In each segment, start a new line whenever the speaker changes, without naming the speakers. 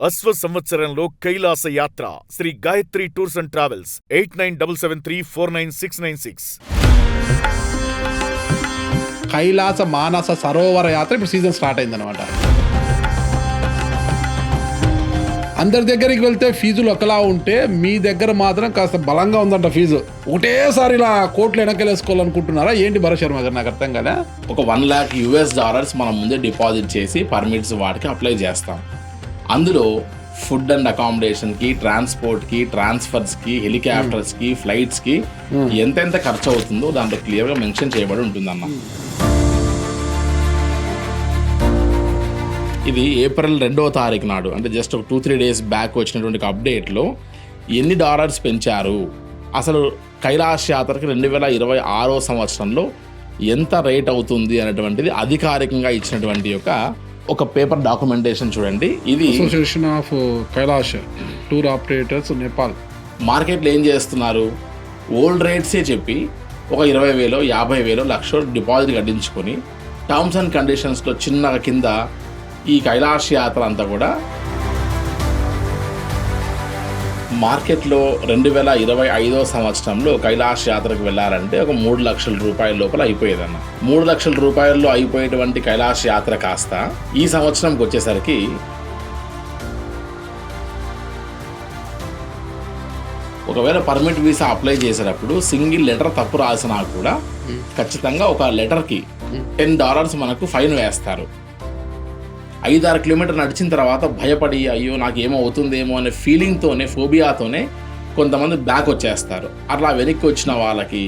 అశ్వ సంవత్సరంలో కైలాస యాత్ర Sri Gayatri tours and travels 8977349696.
Kailasa Manasa Sarovara యాత్ర ఇప్పుడు సీజన్ స్టార్ట్ అయిందనమాట. అందరి దగ్గరికి వెళ్తే ఫీజులు ఒకలా ఉంటే మీ దగ్గర మాత్రం కాస్త బలంగా ఉందంట ఫీజు. ఒకటేసారి ఇలా కోట్లు వెనకెళ్ళేసుకోవాలనుకుంటున్నారా ఏంటి భరత్ శర్మ గారు? నాకు అర్థం కదా.
ఒక $1,00,000 మనం ముందే డిపాజిట్ చేసి పర్మిట్స్ వాటికి అప్లై చేస్తాం. అందులో ఫుడ్ అండ్ అకామిడేషన్కి, ట్రాన్స్పోర్ట్కి, ట్రాన్స్ఫర్స్కి, హెలికాప్టర్స్కి, ఫ్లైట్స్కి ఎంతెంత ఖర్చు అవుతుందో దాంట్లో క్లియర్గా మెన్షన్ చేయబడి ఉంటుందన్న. ఇది ఏప్రిల్ 2వ తారీఖు నాడు, అంటే జస్ట్ ఒక 2-3 days బ్యాక్ వచ్చినటువంటి అప్డేట్లో ఎన్ని డాలర్స్ పెంచారు, అసలు కైలాష్ యాత్రకి 2026 సంవత్సరంలో ఎంత రేట్ అవుతుంది అనేటువంటిది అధికారికంగా ఇచ్చినటువంటి ఒక పేపర్ డాక్యుమెంటేషన్ చూడండి. ఇది
association of Kailash tour operators Nepal.
మార్కెట్లో ఏం చేస్తున్నారు, ఓల్డ్ రేట్సే చెప్పి ఒక 20,000, 50,000, $1,00,000 డిపాజిట్ కట్టించుకొని టర్మ్స్ అండ్ కండిషన్స్లో చిన్నగా కింద ఈ కైలాష్ యాత్ర అంతా కూడా మార్కెట్లో 2025 సంవత్సరంలో కైలాష్ యాత్రకు వెళ్ళాలంటే ఒక $3,00,000 లోపల అయిపోయేదన్న. $3,00,000 అయిపోయేటువంటి కైలాష్ యాత్ర కాస్త ఈ సంవత్సరంకి వచ్చేసరికి ఒకవేళ పర్మిట్ వీసా అప్లై చేసేటప్పుడు సింగిల్ లెటర్ తప్పు రాసినా కూడా ఖచ్చితంగా ఒక లెటర్కి $10 మనకు ఫైన్ వేస్తారు. 5-6 కిలోమీటర్ నడిచిన తర్వాత భయపడి అయ్యో నాకు ఏమవుతుందేమో అనే ఫీలింగ్తోనే, ఫోబియాతోనే కొంతమంది బ్యాక్ వచ్చేస్తారు. అట్లా వెనక్కి వచ్చిన వాళ్ళకి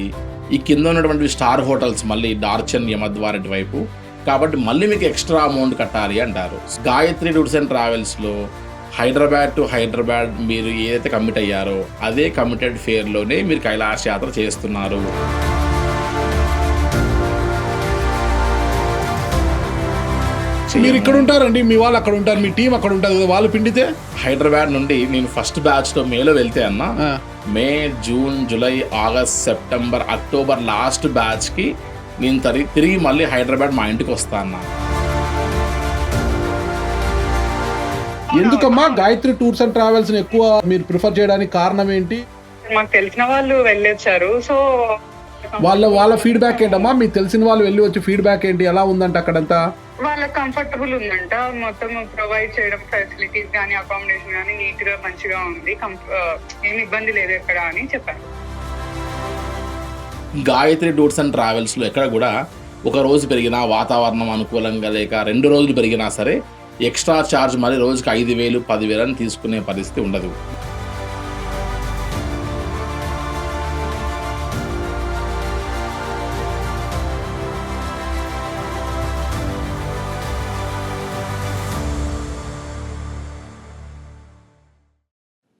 ఈ కింద ఉన్నటువంటి స్టార్ హోటల్స్ మళ్ళీ డార్చన్, యమద్వార్ వైపు కాబట్టి మళ్ళీ మీకు ఎక్స్ట్రా అమౌంట్ కట్టాలి అంటారు. గాయత్రి టూర్స్ అండ్ ట్రావెల్స్లో హైదరాబాద్ టు హైదరాబాద్ మీరు ఏదైతే కమిట్ అయ్యారో అదే కమిటెడ్ ఫేర్లోనే మీరు కైలాష్ యాత్ర చేస్తున్నారు.
మీరు ఇక్కడ ఉంటారండి, మీ వాళ్ళు అక్కడ ఉంటారు, మీ టీం అక్కడ ఉంటుంది కదా, వాళ్ళు పిండితే.
హైదరాబాద్ నుండి నేను ఫస్ట్ బ్యాచ్లో మేలో వెళ్తే అన్న, May, June, July, August, September, October last బ్యాచ్కి నేను తిరిగి మళ్ళీ హైదరాబాద్ మా ఇంటికి వస్తా అన్న.
ఎందుకమ్మా గాయత్రి టూర్స్ అండ్ ట్రావెల్స్ ఎక్కువ మీరు ప్రిఫర్ చేయడానికి కారణం ఏంటి?
మాకు తెలిసిన వాళ్ళు వెళ్ళొచ్చారు, సో
వాళ్ళ ఫీడ్బ్యాక్ ఏంటమ్మా? మీకు తెలిసిన వాళ్ళు వెళ్ళి వచ్చి ఫీడ్బ్యాక్ ఏంటి, ఎలా ఉందంట అక్కడంతా?
వాళ్ళకి కంఫర్టబుల్ ఉందంట, మొత్తం ప్రొవైడ్ చేయడం ఫెసిలిటీస్ కానీ అకామిడేషన్ కానీ నీట్ గా మంచిగా ఉంది, ఏమి ఇబ్బంది లేదు ఎక్కడ అని చెప్పారు.
గాయత్రి టూర్స్ అండ్ ట్రావెల్స్లో ఎక్కడ కూడా ఒక రోజు పెరిగినా, వాతావరణం అనుకూలంగా లేక 2 రోజులు పెరిగినా సరే ఎక్స్ట్రా ఛార్జ్ మరి రోజుకి 5,000, 10,000 అని తీసుకునే పరిస్థితి ఉండదు.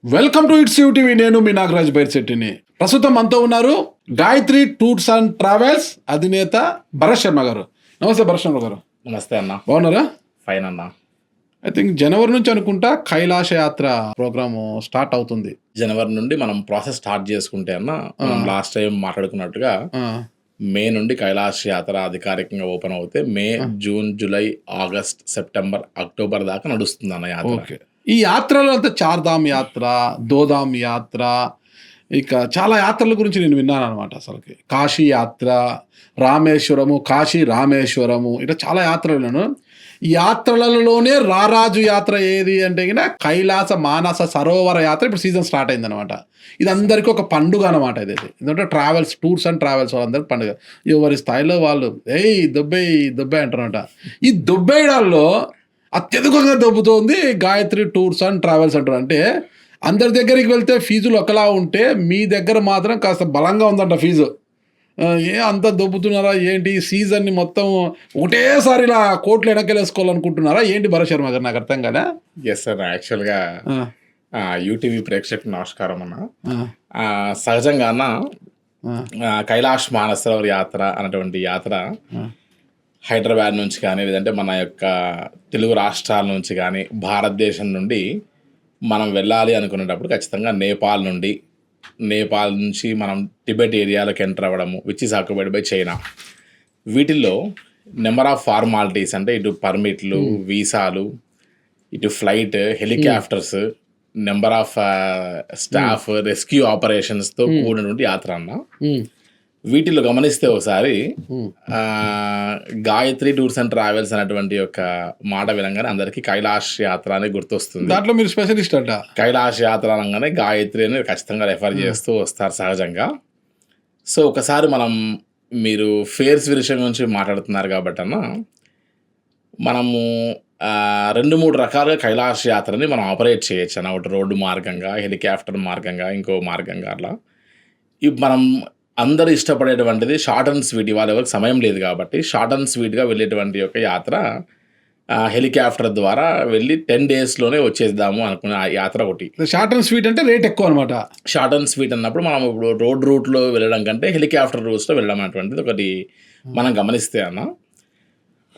Welcome to it's TV. నేను మీ నాగరాజ్ బైర్శెట్టిని. ప్రస్తుతం మనతో ఉన్నారు గాయత్రి టూర్స్ అండ్ ట్రావెల్స్ అధినేత భరత్ శర్మ గారు. నమస్తే భరత్ శర్మ గారు.
నమస్తే అన్న.
బాగున్నారా?
ఫైన్ అన్న.
ఐ థింక్ జనవరి నుంచి అనుకుంటా కైలాస యాత్ర ప్రోగ్రామ్ స్టార్ట్ అవుతుంది.
జనవరి నుండి మనం ప్రాసెస్ స్టార్ట్ చేసుకుంటే అన్న, మనం లాస్ట్ టైం మాట్లాడుకున్నట్టుగా మే నుండి కైలాష్ యాత్ర అధికారికంగా ఓపెన్ అవుతే May, June, July, August, September, October దాకా నడుస్తుంది అన్న యాత్ర.
ఈ యాత్రలో అంతా చార్ధామ్ యాత్ర, దోధామ్ యాత్ర, ఇక చాలా యాత్రల గురించి నేను విన్నాను అనమాట. అసలుకి కాశీ యాత్ర, రామేశ్వరము, కాశీ రామేశ్వరము, ఇట్లా చాలా యాత్రలు విన్నాను. ఈ యాత్రలలోనే రారాజు యాత్ర ఏది అంటే కైలాస మానస సరోవర యాత్ర ఇప్పుడు సీజన్ స్టార్ట్ అయిందనమాట. ఇది అందరికీ ఒక పండుగ అనమాట. ఇది ఎందుకంటే ట్రావెల్స్, టూర్స్ అండ్ ట్రావెల్స్ వాళ్ళందరికీ పండుగ. ఎవరి స్థాయిలో వాళ్ళు దుబ్బే అంటారనమాట. ఈ దుబ్బేయడాల్లో అత్యధికంగా దొబ్బుతోంది గాయత్రి టూర్స్ అండ్ ట్రావెల్స్ అంటారు. అంటే అందరి దగ్గరికి వెళ్తే ఫీజులు ఒకలా ఉంటే మీ దగ్గర మాత్రం కాస్త బలంగా ఉందంట ఫీజు. అంత దొబ్బుతున్నారా ఏంటి? సీజన్ని మొత్తం ఒకటేసారి ఇలా కోట్లు వెనకెళ్ళేసుకోవాలనుకుంటున్నారా ఏంటి భరత్ శర్మ గారు? నాకు అర్థం కదా.
ఎస్ సార్, యాక్చువల్గా యూటీవీ ప్రేక్షకులకు నమస్కారం అన్న. సహజంగా అన్న, కైలాష్ మానసరోవర్ యాత్ర అనేటువంటి యాత్ర హైదరాబాద్ నుంచి కానీ, లేదంటే మన యొక్క తెలుగు రాష్ట్రాల నుంచి కానీ, భారతదేశం నుండి మనం వెళ్ళాలి అనుకునేటప్పుడు ఖచ్చితంగా నేపాల్ నుంచి మనం టిబెట్ ఏరియాలోకి ఎంటర్ అవ్వడము, which is occupied by China. వీటిల్లో నెంబర్ ఆఫ్ ఫార్మాలిటీస్ అంటే ఇటు పర్మిట్లు, వీసాలు ఇటు flight, helicopters, number of staff, rescue ఆపరేషన్స్తో కూడినటువంటి యాత్ర అన్న. వీటిలో గమనిస్తే ఒకసారి గాయత్రి టూర్స్ అండ్ ట్రావెల్స్ అనేటువంటి ఒక మాట వినంగానే అందరికీ కైలాష్ యాత్ర అని గుర్తొస్తుంది.
దాంట్లో మీరు స్పెషలిస్ట్ అంట.
కైలాష్ యాత్ర అనగానే గాయత్రి అని ఖచ్చితంగా రెఫర్ చేస్తూ వస్తారు సహజంగా. సో ఒకసారి మీరు ఫేర్స్ విషయం గురించి మాట్లాడుతున్నారు కాబట్టి అన్న, మనము 2-3 రకాలుగా కైలాష్ యాత్రని మనం ఆపరేట్ చేయొచ్చు అన్న. ఒకటి రోడ్డు మార్గంగా, హెలికాప్టర్ మార్గంగా, ఇంకో మార్గంగా అట్లా. మనం అందరూ ఇష్టపడేటువంటిది షార్ట్ అండ్ స్వీట్. ఇవాళ ఎవరికి సమయం లేదు కాబట్టి షార్ట్ అండ్ స్వీట్గా వెళ్ళేటువంటి ఒక యాత్ర హెలికాప్టర్ ద్వారా వెళ్ళి 10 daysలోనే వచ్చేద్దాము అనుకునే ఆ యాత్ర ఒకటి.
షార్ట్ అండ్ స్వీట్ అంటే రేట్ ఎక్కువ అనమాట.
షార్ట్ అండ్ స్వీట్ అన్నప్పుడు మనం ఇప్పుడు రోడ్ రూట్లో వెళ్ళడం కంటే హెలికాప్టర్ రూట్స్లో వెళ్ళడం అనేటువంటిది ఒకటి మనం గమనిస్తే అన్న.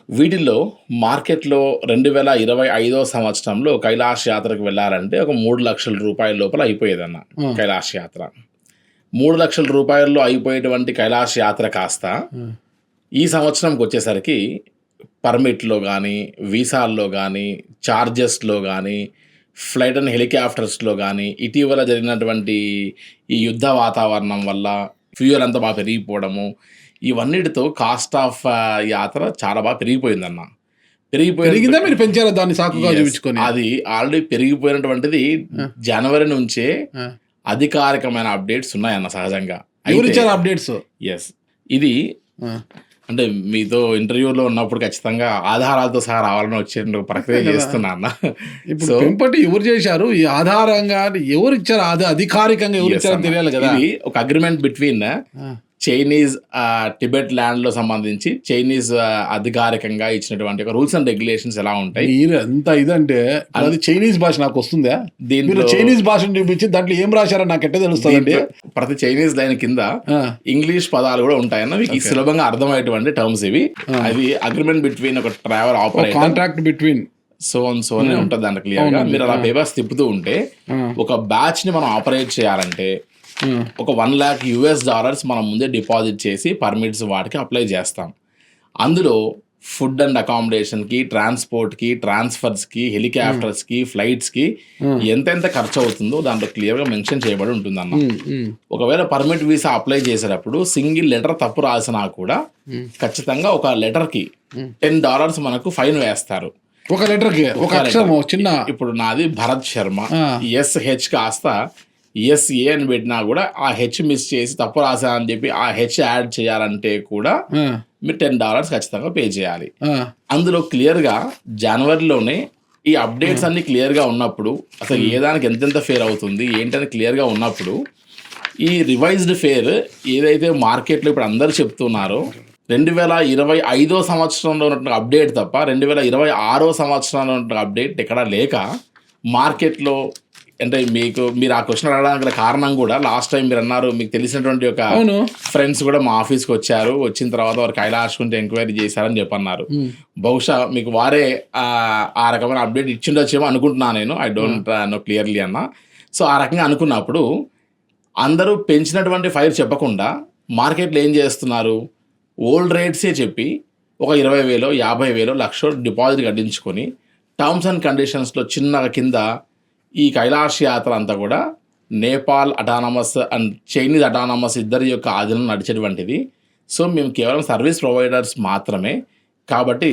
వీటిల్లో మార్కెట్లో 2025వ సంవత్సరంలో కైలాష్ యాత్రకు వెళ్ళాలంటే ఒక 3 లక్షల రూపాయల లోపల అయిపోయేదన్న కైలాష్ యాత్ర. 3 లక్షల రూపాయల్లో అయిపోయేటువంటి కైలాష్ యాత్ర కాస్త ఈ సంవత్సరంకి వచ్చేసరికి పర్మిట్లో కానీ, వీసాల్లో కానీ, చార్జెస్లో కానీ, ఫ్లైట్ అండ్ హెలికాప్టర్స్లో కానీ, ఇటీవల జరిగినటువంటి ఈ యుద్ధ వాతావరణం వల్ల ఫ్యూయల్ అంతా బాగా పెరిగిపోవడము, ఇవన్నిటితో కాస్ట్ ఆఫ్ యాత్ర చాలా బాగా పెరిగిపోయిందన్న.
పెరిగిందా మీరు పెంచారా దాన్ని సాకుగా చూపించుకొని?
అది ఆల్రెడీ పెరిగిపోయినటువంటిది జనవరి నుంచే అధికారికమైన అప్డేట్స్ ఉన్నాయన్న సహజంగా.
అప్డేట్స్?
ఎస్, ఇది అంటే మీతో ఇంటర్వ్యూలో ఉన్నప్పుడు ఖచ్చితంగా ఆధారాలతో సహా రావాలని వచ్చే ప్రక్రియ చేస్తున్నా అన్న.
ఇప్పుడు పెంపటి ఎవరు చేశారు ఈ ఆధారంగా, ఎవరు ఇచ్చారు, అధికారికంగా ఎవరు ఇచ్చారో తెలియాలి కదా.
ఇది ఒక అగ్రిమెంట్ బిట్వీన్ చైనీస్ టిబెట్ ల్యాండ్లో సంబంధించి చైనీస్ అధికారికంగా ఇచ్చినటువంటి ఒక రూల్స్ అండ్ రెగ్యులేషన్స్ ఎలా ఉంటాయి.
ఎంత ఇదంటే అది చైనీస్ భాష నాకు వస్తుందా? దీంట్లో చైనీస్ భాషను చూపించి దాంట్లో ఏం రాశారో నాకు ఎట్ట తెలుస్తుంది?
ప్రతి చైనీస్ లైన్ కింద ఇంగ్లీష్ పదాలు కూడా ఉంటాయన్న. మీకు సులభంగా అర్థమయ్యేటువంటి టర్మ్స్ ఇవి. అది అగ్రిమెంట్ బిట్వీన్ ఒక travel operator,
contract between
so అని ఉంటుంది దాంట్లో క్లియర్ గా. మీరు అలా పేపర్స్ తిప్పుతూ ఉంటే ఒక బ్యాచ్ ని మనం ఆపరేట్ చేయాలంటే ఒక $1,00,000 మనం ముందే డిపాజిట్ చేసి పర్మిట్స్ వాటికి అప్లై చేస్తాం. అందులో ఫుడ్ అండ్ అకామిడేషన్కి, ట్రాన్స్పోర్ట్కి, ట్రాన్స్ఫర్స్కి, హెలికాప్టర్స్కి, ఫ్లైట్స్కి ఎంతెంత ఖర్చు అవుతుందో దాంట్లో క్లియర్గా మెన్షన్ చేయబడి ఉంటుందన్న. ఒకవేళ పర్మిట్ వీసా అప్లై చేసేటప్పుడు సింగిల్ లెటర్ తప్పు రాసినా కూడా ఖచ్చితంగా ఒక లెటర్కి $10 మనకు ఫైన్ వేస్తారు.
ఒక లెటర్కి ఒక అక్షరం చిన్న.
ఇప్పుడు నాది భరత్ శర్మ, SH కాస్త SA అని పెట్టినా కూడా ఆ హెచ్ మిస్ చేసి తప్పు రాసా అని చెప్పి ఆ హెచ్ యాడ్ చేయాలంటే కూడా మీరు $10 ఖచ్చితంగా పే చేయాలి. అందులో క్లియర్గా జనవరిలోనే ఈ అప్డేట్స్ అన్ని క్లియర్గా ఉన్నప్పుడు, అసలు ఏ దానికి ఎంతెంత ఫేర్ అవుతుంది ఏంటని క్లియర్గా ఉన్నప్పుడు, ఈ రివైజ్డ్ ఫేర్ ఏదైతే మార్కెట్లో ఇప్పుడు అందరూ చెప్తున్నారో 2025వ సంవత్సరంలో ఉన్నటువంటి అప్డేట్ తప్ప 2026వ సంవత్సరంలో ఉన్నటువంటి అప్డేట్ ఎక్కడా లేక మార్కెట్లో, అంటే మీరు ఆ క్వశ్చన్ అడగడానికి కారణం కూడా లాస్ట్ టైం మీరు అన్నారు మీకు తెలిసినటువంటి ఒక ఫ్రెండ్స్ కూడా మా ఆఫీస్కి వచ్చారు, వచ్చిన తర్వాత వారు కైలాష్ గురించి ఎంక్వైరీ చేశారని చెప్పన్నారు. బహుశా మీకు వారే ఆ రకమైన అప్డేట్ ఇచ్చిండొచ్చేమో అనుకుంటున్నాను నేను. ఐ డోంట్ నో క్లియర్లీ అన్న. సో ఆ రకంగా అనుకున్నప్పుడు అందరూ పెంచినటువంటి ఫైర్ చెప్పకుండా మార్కెట్లో ఏం చేస్తున్నారు, ఓల్డ్ రేట్సే చెప్పి ఒక 20,000, 50,000, $1,00,000 డిపాజిట్ కట్టించుకొని టర్మ్స్ అండ్ కండిషన్స్లో చిన్నగా కింద ఈ కైలాష్ యాత్ర అంతా కూడా Nepal autonomous and Chinese autonomous ఇద్దరి యొక్క ఆధీనం నడిచేటువంటిది. సో మేము కేవలం సర్వీస్ ప్రొవైడర్స్ మాత్రమే కాబట్టి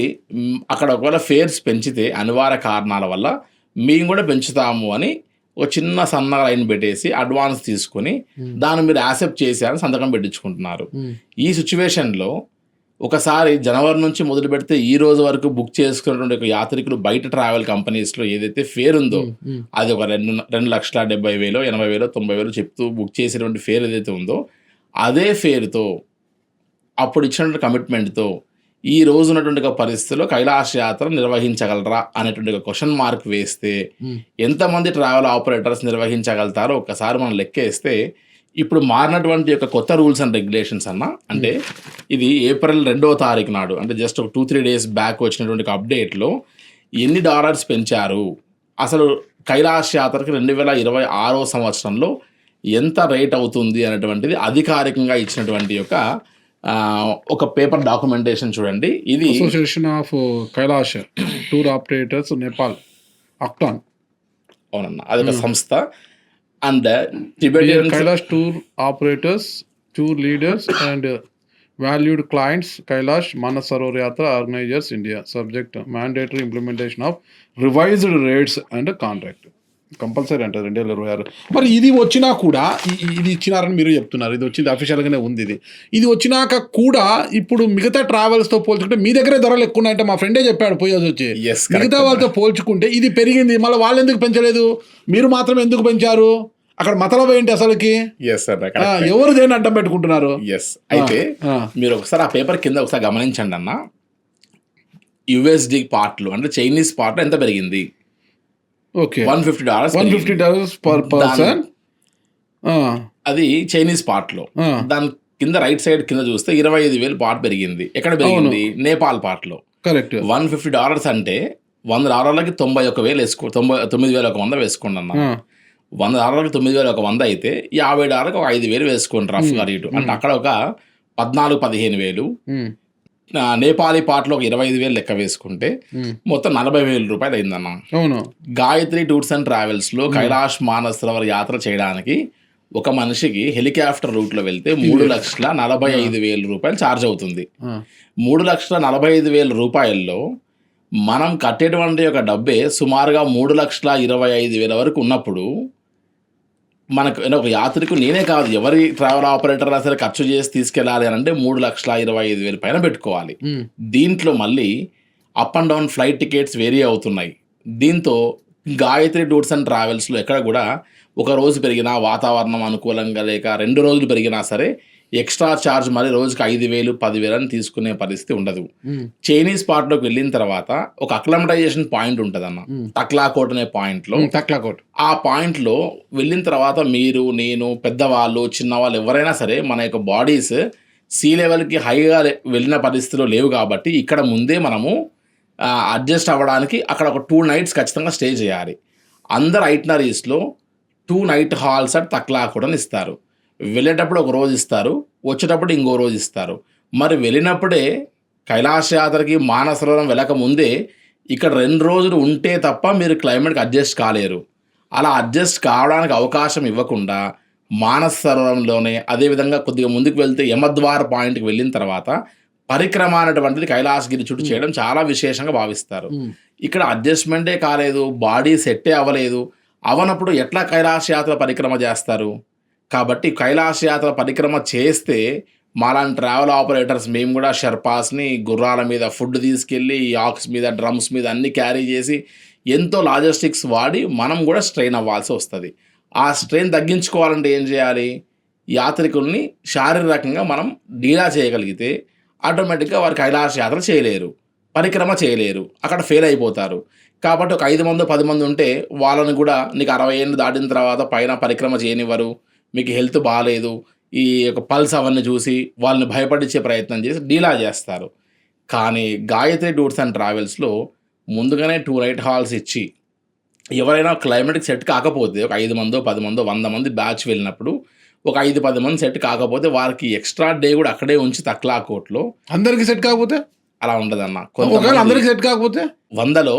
అక్కడ ఒకవేళ ఫేర్స్ పెంచితే అనివార్య కారణాల వల్ల మేము కూడా పెంచుతాము అని ఒక చిన్న సన్న లైన్ పెట్టేసి అడ్వాన్స్ తీసుకొని దాన్ని మీరు యాక్సెప్ట్ చేశారని సంతకం పెట్టించుకుంటున్నారు. ఈ సిచ్యువేషన్లో ఒకసారి జనవరి నుంచి మొదలు పెడితే ఈ రోజు వరకు బుక్ చేసుకున్నటువంటి ఒక యాత్రికులు బయట ట్రావెల్ కంపెనీస్లో ఏదైతే ఫేర్ ఉందో అది ఒక 2,70,000, 80,000, 90,000 చెప్తూ బుక్ చేసేటువంటి ఫేర్ ఏదైతే ఉందో అదే ఫేర్తో అప్పుడు ఇచ్చినటువంటి కమిట్మెంట్తో ఈ రోజు ఉన్నటువంటి ఒక పరిస్థితిలో కైలాష్ యాత్ర నిర్వహించగలరా అనేటువంటి ఒక క్వశ్చన్ మార్క్ వేస్తే ఎంతమంది ట్రావెల్ ఆపరేటర్స్ నిర్వహించగలుగుతారో ఒక్కసారి మనం లెక్కేస్తే ఇప్పుడు మారినటువంటి యొక్క కొత్త రూల్స్ అండ్ రెగ్యులేషన్స్ అన్న, అంటే ఇది ఏప్రిల్ 2వ తారీఖు నాడు, అంటే జస్ట్ ఒక 2-3 days బ్యాక్ వచ్చినటువంటి అప్డేట్లో ఎన్ని డాలర్స్ పెంచారు, అసలు కైలాష్ యాత్రకి 2026వ సంవత్సరంలో ఎంత రేట్ అవుతుంది అనేటువంటిది అధికారికంగా ఇచ్చినటువంటి యొక్క ఒక పేపర్ డాక్యుమెంటేషన్ చూడండి. ఇది
association of Kailash tour operators Nepal అక్టాన్.
అవునన్న, అదొక సంస్థ. And Tibetan
Kailash tour operators, tour leaders and valued clients, Kailash Manasarovar Yatra Organizers India, subject mandatory implementation of revised rates and contract. Compulsory అంటారు 2026. మరి ఇది వచ్చినా కూడా ఇది ఇచ్చినారని మీరు చెప్తున్నారు, ఇది వచ్చింది అఫీషియల్గానే ఉంది. ఇది వచ్చినాక కూడా ఇప్పుడు మిగతా ట్రావెల్స్తో పోల్చుకుంటే మీ దగ్గరే ధరలు ఎక్కువ ఉన్నాయంటే మా ఫ్రెండే చెప్పాడు పోయేది వచ్చి. మిగతా వాళ్ళతో పోల్చుకుంటే ఇది పెరిగింది, మళ్ళీ వాళ్ళు ఎందుకు పెంచలేదు, మీరు మాత్రం ఎందుకు పెంచారు? అక్కడ మతలబ్ ఏంటి అసలుకి? ఎవరు దేన్ని అడ్డం పెట్టుకుంటున్నారు?
అయితే మీరు ఒకసారి ఆ పేపర్ కింద ఒకసారి గమనించండి అన్న. యుఎస్డి పార్ట్లు అంటే చైనీస్ పార్ట్ ఎంత పెరిగింది?
Okay,
$150
per person.
అది చైనీస్ పార్ట్లో. దాని కింద రైట్ సైడ్ కింద చూస్తే 25,000 పార్ట్ పెరిగింది. ఎక్కడ పెరిగింది? నేపాల్ పార్ట్లో.
కరెక్ట్.
$150 అంటే $100కి 91,000 వేసుకో, 99,100 వేసుకోండి అన్న. $100కి 9,100 అయితే $50కి ఒక 5,000 వేసుకోండి రఫ్ గా రేటు. అంటే అక్కడ ఒక 14,000-15,000. నేపాలీ పాటలో ఒక 25,000 లెక్క వేసుకుంటే మొత్తం $40,000 అయిందన్న.
అవును.
గాయత్రి టూర్స్ అండ్ ట్రావెల్స్ లో కైలాష్ మానసరోవర్ యాత్ర చేయడానికి ఒక మనిషికి హెలికాప్టర్ రూట్ లో వెళ్తే $3,45,000 ఛార్జ్ అవుతుంది. $3,45,000 మనం కట్టేటువంటి ఒక డబ్బే సుమారుగా $3,25,000 వరకు ఉన్నప్పుడు మనకు ఒక యాత్రికు నేనే కాదు ఎవరి ట్రావెల్ ఆపరేటర్ సరే ఖర్చు చేసి తీసుకెళ్ళాలి అని అంటే $3,25,000 పైన పెట్టుకోవాలి. దీంట్లో మళ్ళీ up and down flight tickets vary అవుతున్నాయి. దీంతో గాయత్రి టూర్స్ అండ్ ట్రావెల్స్లో ఎక్కడ కూడా ఒక రోజు పెరిగినా వాతావరణం అనుకూలంగా లేక 2 రోజులు పెరిగినా సరే ఎక్స్ట్రా ఛార్జ్ మరి రోజుకి 5,000, 10,000 అని తీసుకునే పరిస్థితి ఉండదు. చైనీస్ పార్ట్లోకి వెళ్ళిన తర్వాత ఒక అక్లమటైజేషన్ పాయింట్ ఉంటుంది అన్న, తక్లాకోట్ అనే పాయింట్లో. ఆ పాయింట్లో వెళ్ళిన తర్వాత మీరు, నేను, పెద్దవాళ్ళు, చిన్నవాళ్ళు ఎవరైనా సరే మన యొక్క బాడీస్ సీ లెవెల్కి హైగా వెళ్ళిన పరిస్థితిలో లేవు కాబట్టి ఇక్కడ ముందే మనము అడ్జస్ట్ అవ్వడానికి అక్కడ ఒక 2 nights ఖచ్చితంగా స్టే చేయాలి. అందరు ఐటనరీస్లో 2 night హాల్స్ అట్ తక్లాకోట్ అని ఇస్తారు. వెళ్ళేటప్పుడు ఒక రోజు ఇస్తారు, వచ్చేటప్పుడు ఇంకో రోజు ఇస్తారు. మరి వెళ్ళినప్పుడే కైలాస యాత్రకి మానసరోవరం వెళ్ళక ముందే ఇక్కడ 2 రోజులు ఉంటే తప్ప మీరు క్లైమేట్కి అడ్జస్ట్ కాలేరు. అలా అడ్జస్ట్ కావడానికి అవకాశం ఇవ్వకుండా మానస సరోవరంలోనే అదేవిధంగా కొద్దిగా ముందుకు వెళ్తే యమద్వార్ పాయింట్కి వెళ్ళిన తర్వాత పరిక్రమ అనేటువంటిది కైలాసగిరి చుట్టూ చేయడం చాలా విశేషంగా భావిస్తారు. ఇక్కడ అడ్జస్ట్మెంటే కాలేదు, బాడీ సెట్టే అవ్వలేదు. అవనప్పుడు ఎట్లా కైలాస యాత్ర పరిక్రమ చేస్తారు? కాబట్టి కైలాస యాత్ర పరిక్రమ చేస్తే మాలాంటి ట్రావెల్ ఆపరేటర్స్ మేము కూడా షెర్పాస్ని గుర్రాల మీద ఫుడ్ తీసుకెళ్ళి యాక్స్ మీద డ్రమ్స్ మీద అన్ని క్యారీ చేసి ఎంతో లాజిస్టిక్స్ వాడి మనం కూడా స్ట్రెయిన్ అవ్వాల్సి వస్తుంది. ఆ స్ట్రెయిన్ తగ్గించుకోవాలంటే ఏం చేయాలి? యాత్రికుల్ని శారీరకంగా మనం డీలా చేయగలిగితే ఆటోమేటిక్గా వారు కైలాస యాత్ర చేయలేరు, పరిక్రమ చేయలేరు, అక్కడ ఫెయిల్ అయిపోతారు. కాబట్టి ఒక 5 మంది 10 మంది ఉంటే వాళ్ళని కూడా నీకు 60 ఏళ్ళు దాటిన తర్వాత పైన పరిక్రమ చేయనివ్వరు, మీకు హెల్త్ బాగాలేదు, ఈ యొక్క పల్స్ అవన్నీ చూసి వాళ్ళని భయపడించే ప్రయత్నం చేసి డీలా చేస్తారు. కానీ గాయత్రి టూర్స్ అండ్ ట్రావెల్స్లో ముందుగానే 2 night హాల్స్ ఇచ్చి ఎవరైనా క్లైమేట్కి సెట్ కాకపోతే ఒక 5 మందో 10 మందో 100 మంది బ్యాచ్ వెళ్ళినప్పుడు ఒక 5-10 మంది సెట్ కాకపోతే వారికి ఎక్స్ట్రా డే కూడా అక్కడే ఉంచి తక్లాకోట్లో
అందరికి సెట్ కాకపోతే అలా
ఉండదన్న.
అందరికి సెట్ కాకపోతే
100లో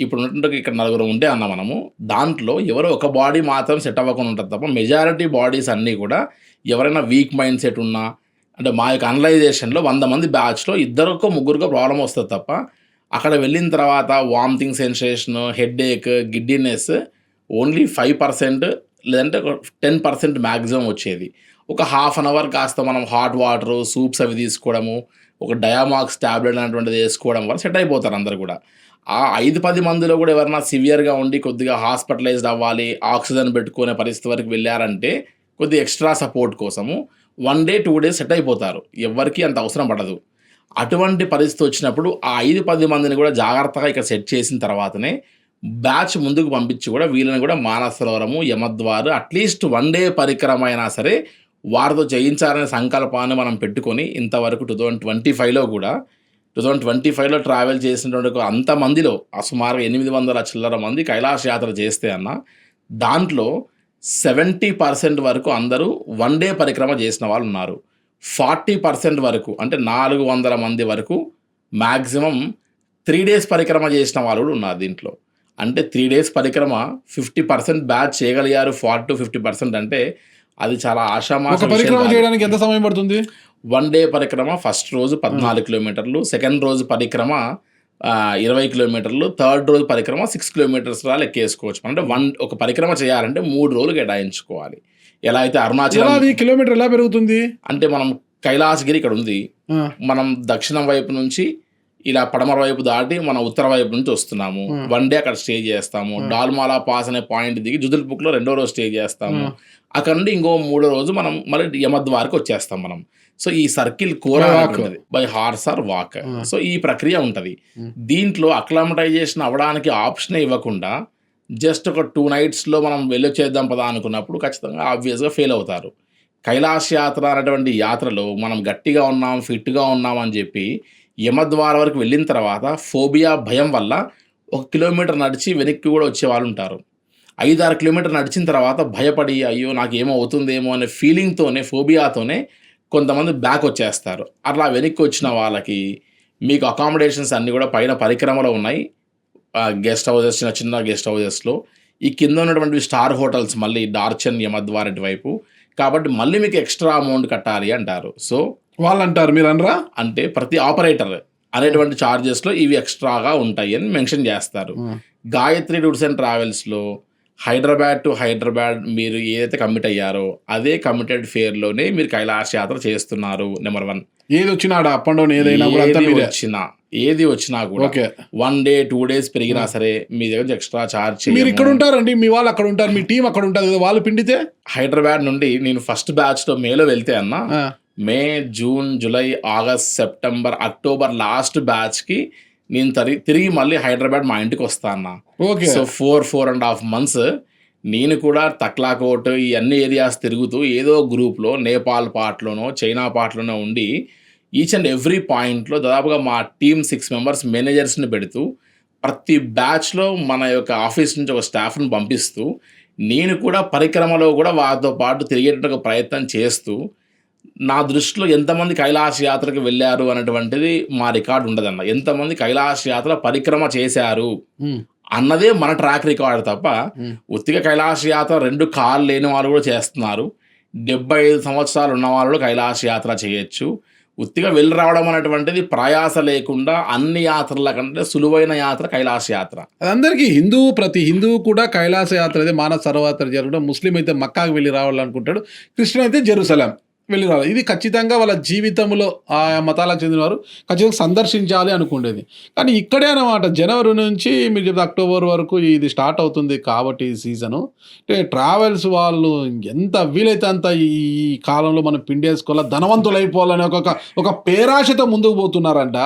ఇప్పుడు ఉన్నట్టు ఇక్కడ 9 ఉంటే అన్న మనము దాంట్లో ఎవరో ఒక బాడీ మాత్రం సెట్ అవ్వకుండా ఉంటుంది తప్ప మెజారిటీ బాడీస్ అన్నీ కూడా ఎవరైనా వీక్ మైండ్ సెట్ ఉన్నా అంటే మా యొక్క అనలైజేషన్లో 100 మంది బ్యాచ్లో 2 3 ప్రాబ్లం వస్తుంది తప్ప అక్కడ వెళ్ళిన తర్వాత vomiting sensation, headache, giddiness only 5% లేదంటే 10% మ్యాక్సిమం వచ్చేది. ఒక ½ an hour కాస్త మనం హాట్ వాటర్ సూప్స్ అవి తీసుకోవడము, ఒక డయామాక్స్ ట్యాబ్లెట్ అనేటువంటిది వేసుకోవడం వల్ల సెట్ అయిపోతారు అందరు కూడా. ఆ 5-10 మందిలో కూడా ఎవరైనా సివియర్గా ఉండి కొద్దిగా హాస్పిటలైజ్డ్ అవ్వాలి, ఆక్సిజన్ పెట్టుకునే పరిస్థితి వరకు వెళ్ళారంటే కొద్దిగా ఎక్స్ట్రా సపోర్ట్ కోసము 1 day 2 days సెట్ అయిపోతారు, ఎవరికి అంత అవసరం పడదు. అటువంటి పరిస్థితి వచ్చినప్పుడు ఆ 5-10 మందిని కూడా జాగ్రత్తగా ఇక్కడ సెట్ చేసిన తర్వాతనే బ్యాచ్ ముందుకు పంపించి కూడా వీళ్ళని కూడా మానసరోవరము, యమద్వారు అట్లీస్ట్ 1 day పరిక్రమ అయినా సరే వారితో చేయించాలనే సంకల్పాన్ని మనం పెట్టుకొని ఇంతవరకు 2025లో కూడా 2025లో ట్రావెల్ చేసినటువంటి అంతమందిలో సుమారు 800 చిల్లర మంది కైలాస యాత్ర చేస్తే అన్న దాంట్లో 70% వరకు అందరూ 1 day పరిక్రమ చేసిన వాళ్ళు ఉన్నారు. 40% వరకు అంటే 400 మంది వరకు మ్యాక్సిమం 3 days పరిక్రమ చేసిన వాళ్ళు కూడా ఉన్నారు దీంట్లో. అంటే 3 days పరిక్రమ 50% బ్యాచ్ చేయగలిగారు. 40-50% అంటే అది చాలా
ఒక
ఆషామాషి
పరిక్రమ చేయడానికి ఎంత సమయం పడుతుంది?
1 day పరిక్రమ ఫస్ట్ రోజు 14 కిలోమీటర్లు, సెకండ్ రోజు పరిక్రమ 20 కిలోమీటర్లు, థర్డ్ రోజు పరిక్రమ 6 కిలోమీటర్స్ లెక్కేసుకోవచ్చు. అంటే ఒక పరిక్రమ చేయాలంటే 3 రోజులు కేటాయించుకోవాలి. ఎలా అయితే అరుణాచలం
అది కిలోమీటర్ ఎలా పెరుగుతుంది
అంటే మనం కైలాసగిరి ఇక్కడ ఉంది, మనం దక్షిణం వైపు నుంచి ఇలా పడమర వైపు దాటి మనం ఉత్తర వైపు నుంచి వస్తున్నాము. 1 day అక్కడ స్టే చేస్తాము. డాల్మాలా పాస్ అనే పాయింట్ దిగి జుదల్పుక్లో 2వ రోజు స్టే చేస్తాము. అక్కడ నుండి ఇంకో 3వ రోజు మనం మళ్ళీ యమద్వార్కి వచ్చేస్తాం మనం. సో ఈ సర్కిల్ కోరా ఉంటుంది by horse are walk. So ఈ ప్రక్రియ ఉంటుంది. దీంట్లో అక్లమటైజేషన్ అవ్వడానికి ఆప్షన్ ఇవ్వకుండా జస్ట్ ఒక 2 nights మనం వెళ్ళొచ్చేద్దాం పదా అనుకున్నప్పుడు ఖచ్చితంగా ఆబ్వియస్గా ఫెయిల్ అవుతారు. కైలాస యాత్ర అనేటువంటి యాత్రలో మనం గట్టిగా ఉన్నాం, ఫిట్గా ఉన్నాం అని చెప్పి యమద్వార వరకు వెళ్ళిన తర్వాత ఫోబియా భయం వల్ల 1 కిలోమీటర్ నడిచి వెనక్కి కూడా వచ్చే వాళ్ళు ఉంటారు. 5-6 కిలోమీటర్ నడిచిన తర్వాత భయపడి అయ్యో నాకు ఏమో అవుతుందేమో అనే ఫీలింగ్తోనే, ఫోబియాతోనే కొంతమంది బ్యాక్ వచ్చేస్తారు. అట్లా వెనక్కి వచ్చిన వాళ్ళకి మీకు అకామిడేషన్స్ అన్నీ కూడా పైన పరిక్రమలో ఉన్నాయి. గెస్ట్ హౌసెస్, చిన్న చిన్న గెస్ట్ హౌసెస్లో. ఈ కింద ఉన్నటువంటి స్టార్ హోటల్స్ మళ్ళీ డార్చన్ యమద్వార్ వైపు. కాబట్టి మళ్ళీ మీకు ఎక్స్ట్రా అమౌంట్ కట్టాలి అంటారు. సో
వాళ్ళు అంటారు, మీరు అనరా?
అంటే ప్రతి ఆపరేటర్ అనేటువంటి ఛార్జెస్లో ఇవి ఎక్స్ట్రాగా ఉంటాయి అని మెన్షన్ చేస్తారు. గాయత్రి టూర్స్ అండ్ ట్రావెల్స్లో హైదరాబాద్ టు హైదరాబాద్ మీరు ఏదైతే కమిట్ అయ్యారో అదే కమిటెడ్ ఫేర్లోనే మీరు కైలాస యాత్ర చేస్తున్నారు. నెంబర్ 1.
ఏది వచ్చినా అప్ అండ్ డౌన్ ఏదైనా
ఏది వచ్చినా కూడా 1 day 2 days పెరిగినా సరే మీ దగ్గర ఎక్స్ట్రా ఛార్జ్.
మీరు ఇక్కడ ఉంటారండి, మీ వాళ్ళు అక్కడ ఉంటారు, మీ టీం అక్కడ ఉంటుంది, వాళ్ళు పిండితే
హైదరాబాద్ నుండి నేను ఫస్ట్ బ్యాచ్లో మేలో వెళ్తే అన్న May, June, July, August, September, October last బ్యాచ్కి నేను తిరిగి మళ్ళీ హైదరాబాద్ మా ఇంటికి వస్తా అన్న. సో 4.5 months నేను కూడా తక్లాకోట్ ఈ అన్ని ఏరియాస్ తిరుగుతూ ఏదో గ్రూప్లో నేపాల్ పార్ట్లోనో చైనా పార్ట్లోనో ఉండి ఈచ్ అండ్ ఎవ్రీ పాయింట్లో దాదాపుగా మా టీమ్ 6 members మేనేజర్స్ని పెడుతూ ప్రతి బ్యాచ్లో మన యొక్క ఆఫీస్ నుంచి ఒక స్టాఫ్ని పంపిస్తూ నేను కూడా పరిక్రమలో కూడా వారితో పాటు తిరిగేట ప్రయత్నం చేస్తూ నా దృష్టిలో ఎంతమంది కైలాస యాత్రకు వెళ్ళారు అనేటువంటిది మా రికార్డు ఉండదన్న. ఎంతమంది కైలాస యాత్ర పరిక్రమ చేశారు అన్నదే మన ట్రాక్ రికార్డు తప్ప ఉత్తిగా కైలాస యాత్ర 2 కార్లు లేని వాళ్ళు కూడా చేస్తున్నారు. 75 సంవత్సరాలు ఉన్న వాళ్ళు కైలాస యాత్ర చేయొచ్చు. ఉత్తిగా వెళ్ళి రావడం అనేటువంటిది ప్రయాస లేకుండా అన్ని యాత్రల కంటే సులువైన యాత్ర కైలాస యాత్ర.
అందరికీ ప్రతి హిందువు కూడా కైలాస యాత్ర అయితే మానవ సరోవర్ జరగడం. ముస్లిం అయితే మక్కాకు వెళ్ళి రావాలనుకుంటాడు, క్రిస్టియన్ అయితే జెరూసలేం వెళ్ళి రావాలి. ఇది ఖచ్చితంగా వాళ్ళ జీవితంలో ఆ మతాలకు చెందినవారు ఖచ్చితంగా సందర్శించాలి అనుకునేది. కానీ ఇక్కడే అన్నమాట జనవరి నుంచి మీరు చెప్తే అక్టోబర్ వరకు ఇది స్టార్ట్ అవుతుంది కాబట్టి ఈ సీజను అంటే ట్రావెల్స్ వాళ్ళు ఎంత వీలైతే అంత ఈ కాలంలో మనం పిండేసుకోవాలి, ధనవంతులు అయిపోవాలని ఒక పేరాశతో ముందుకు పోతున్నారంట.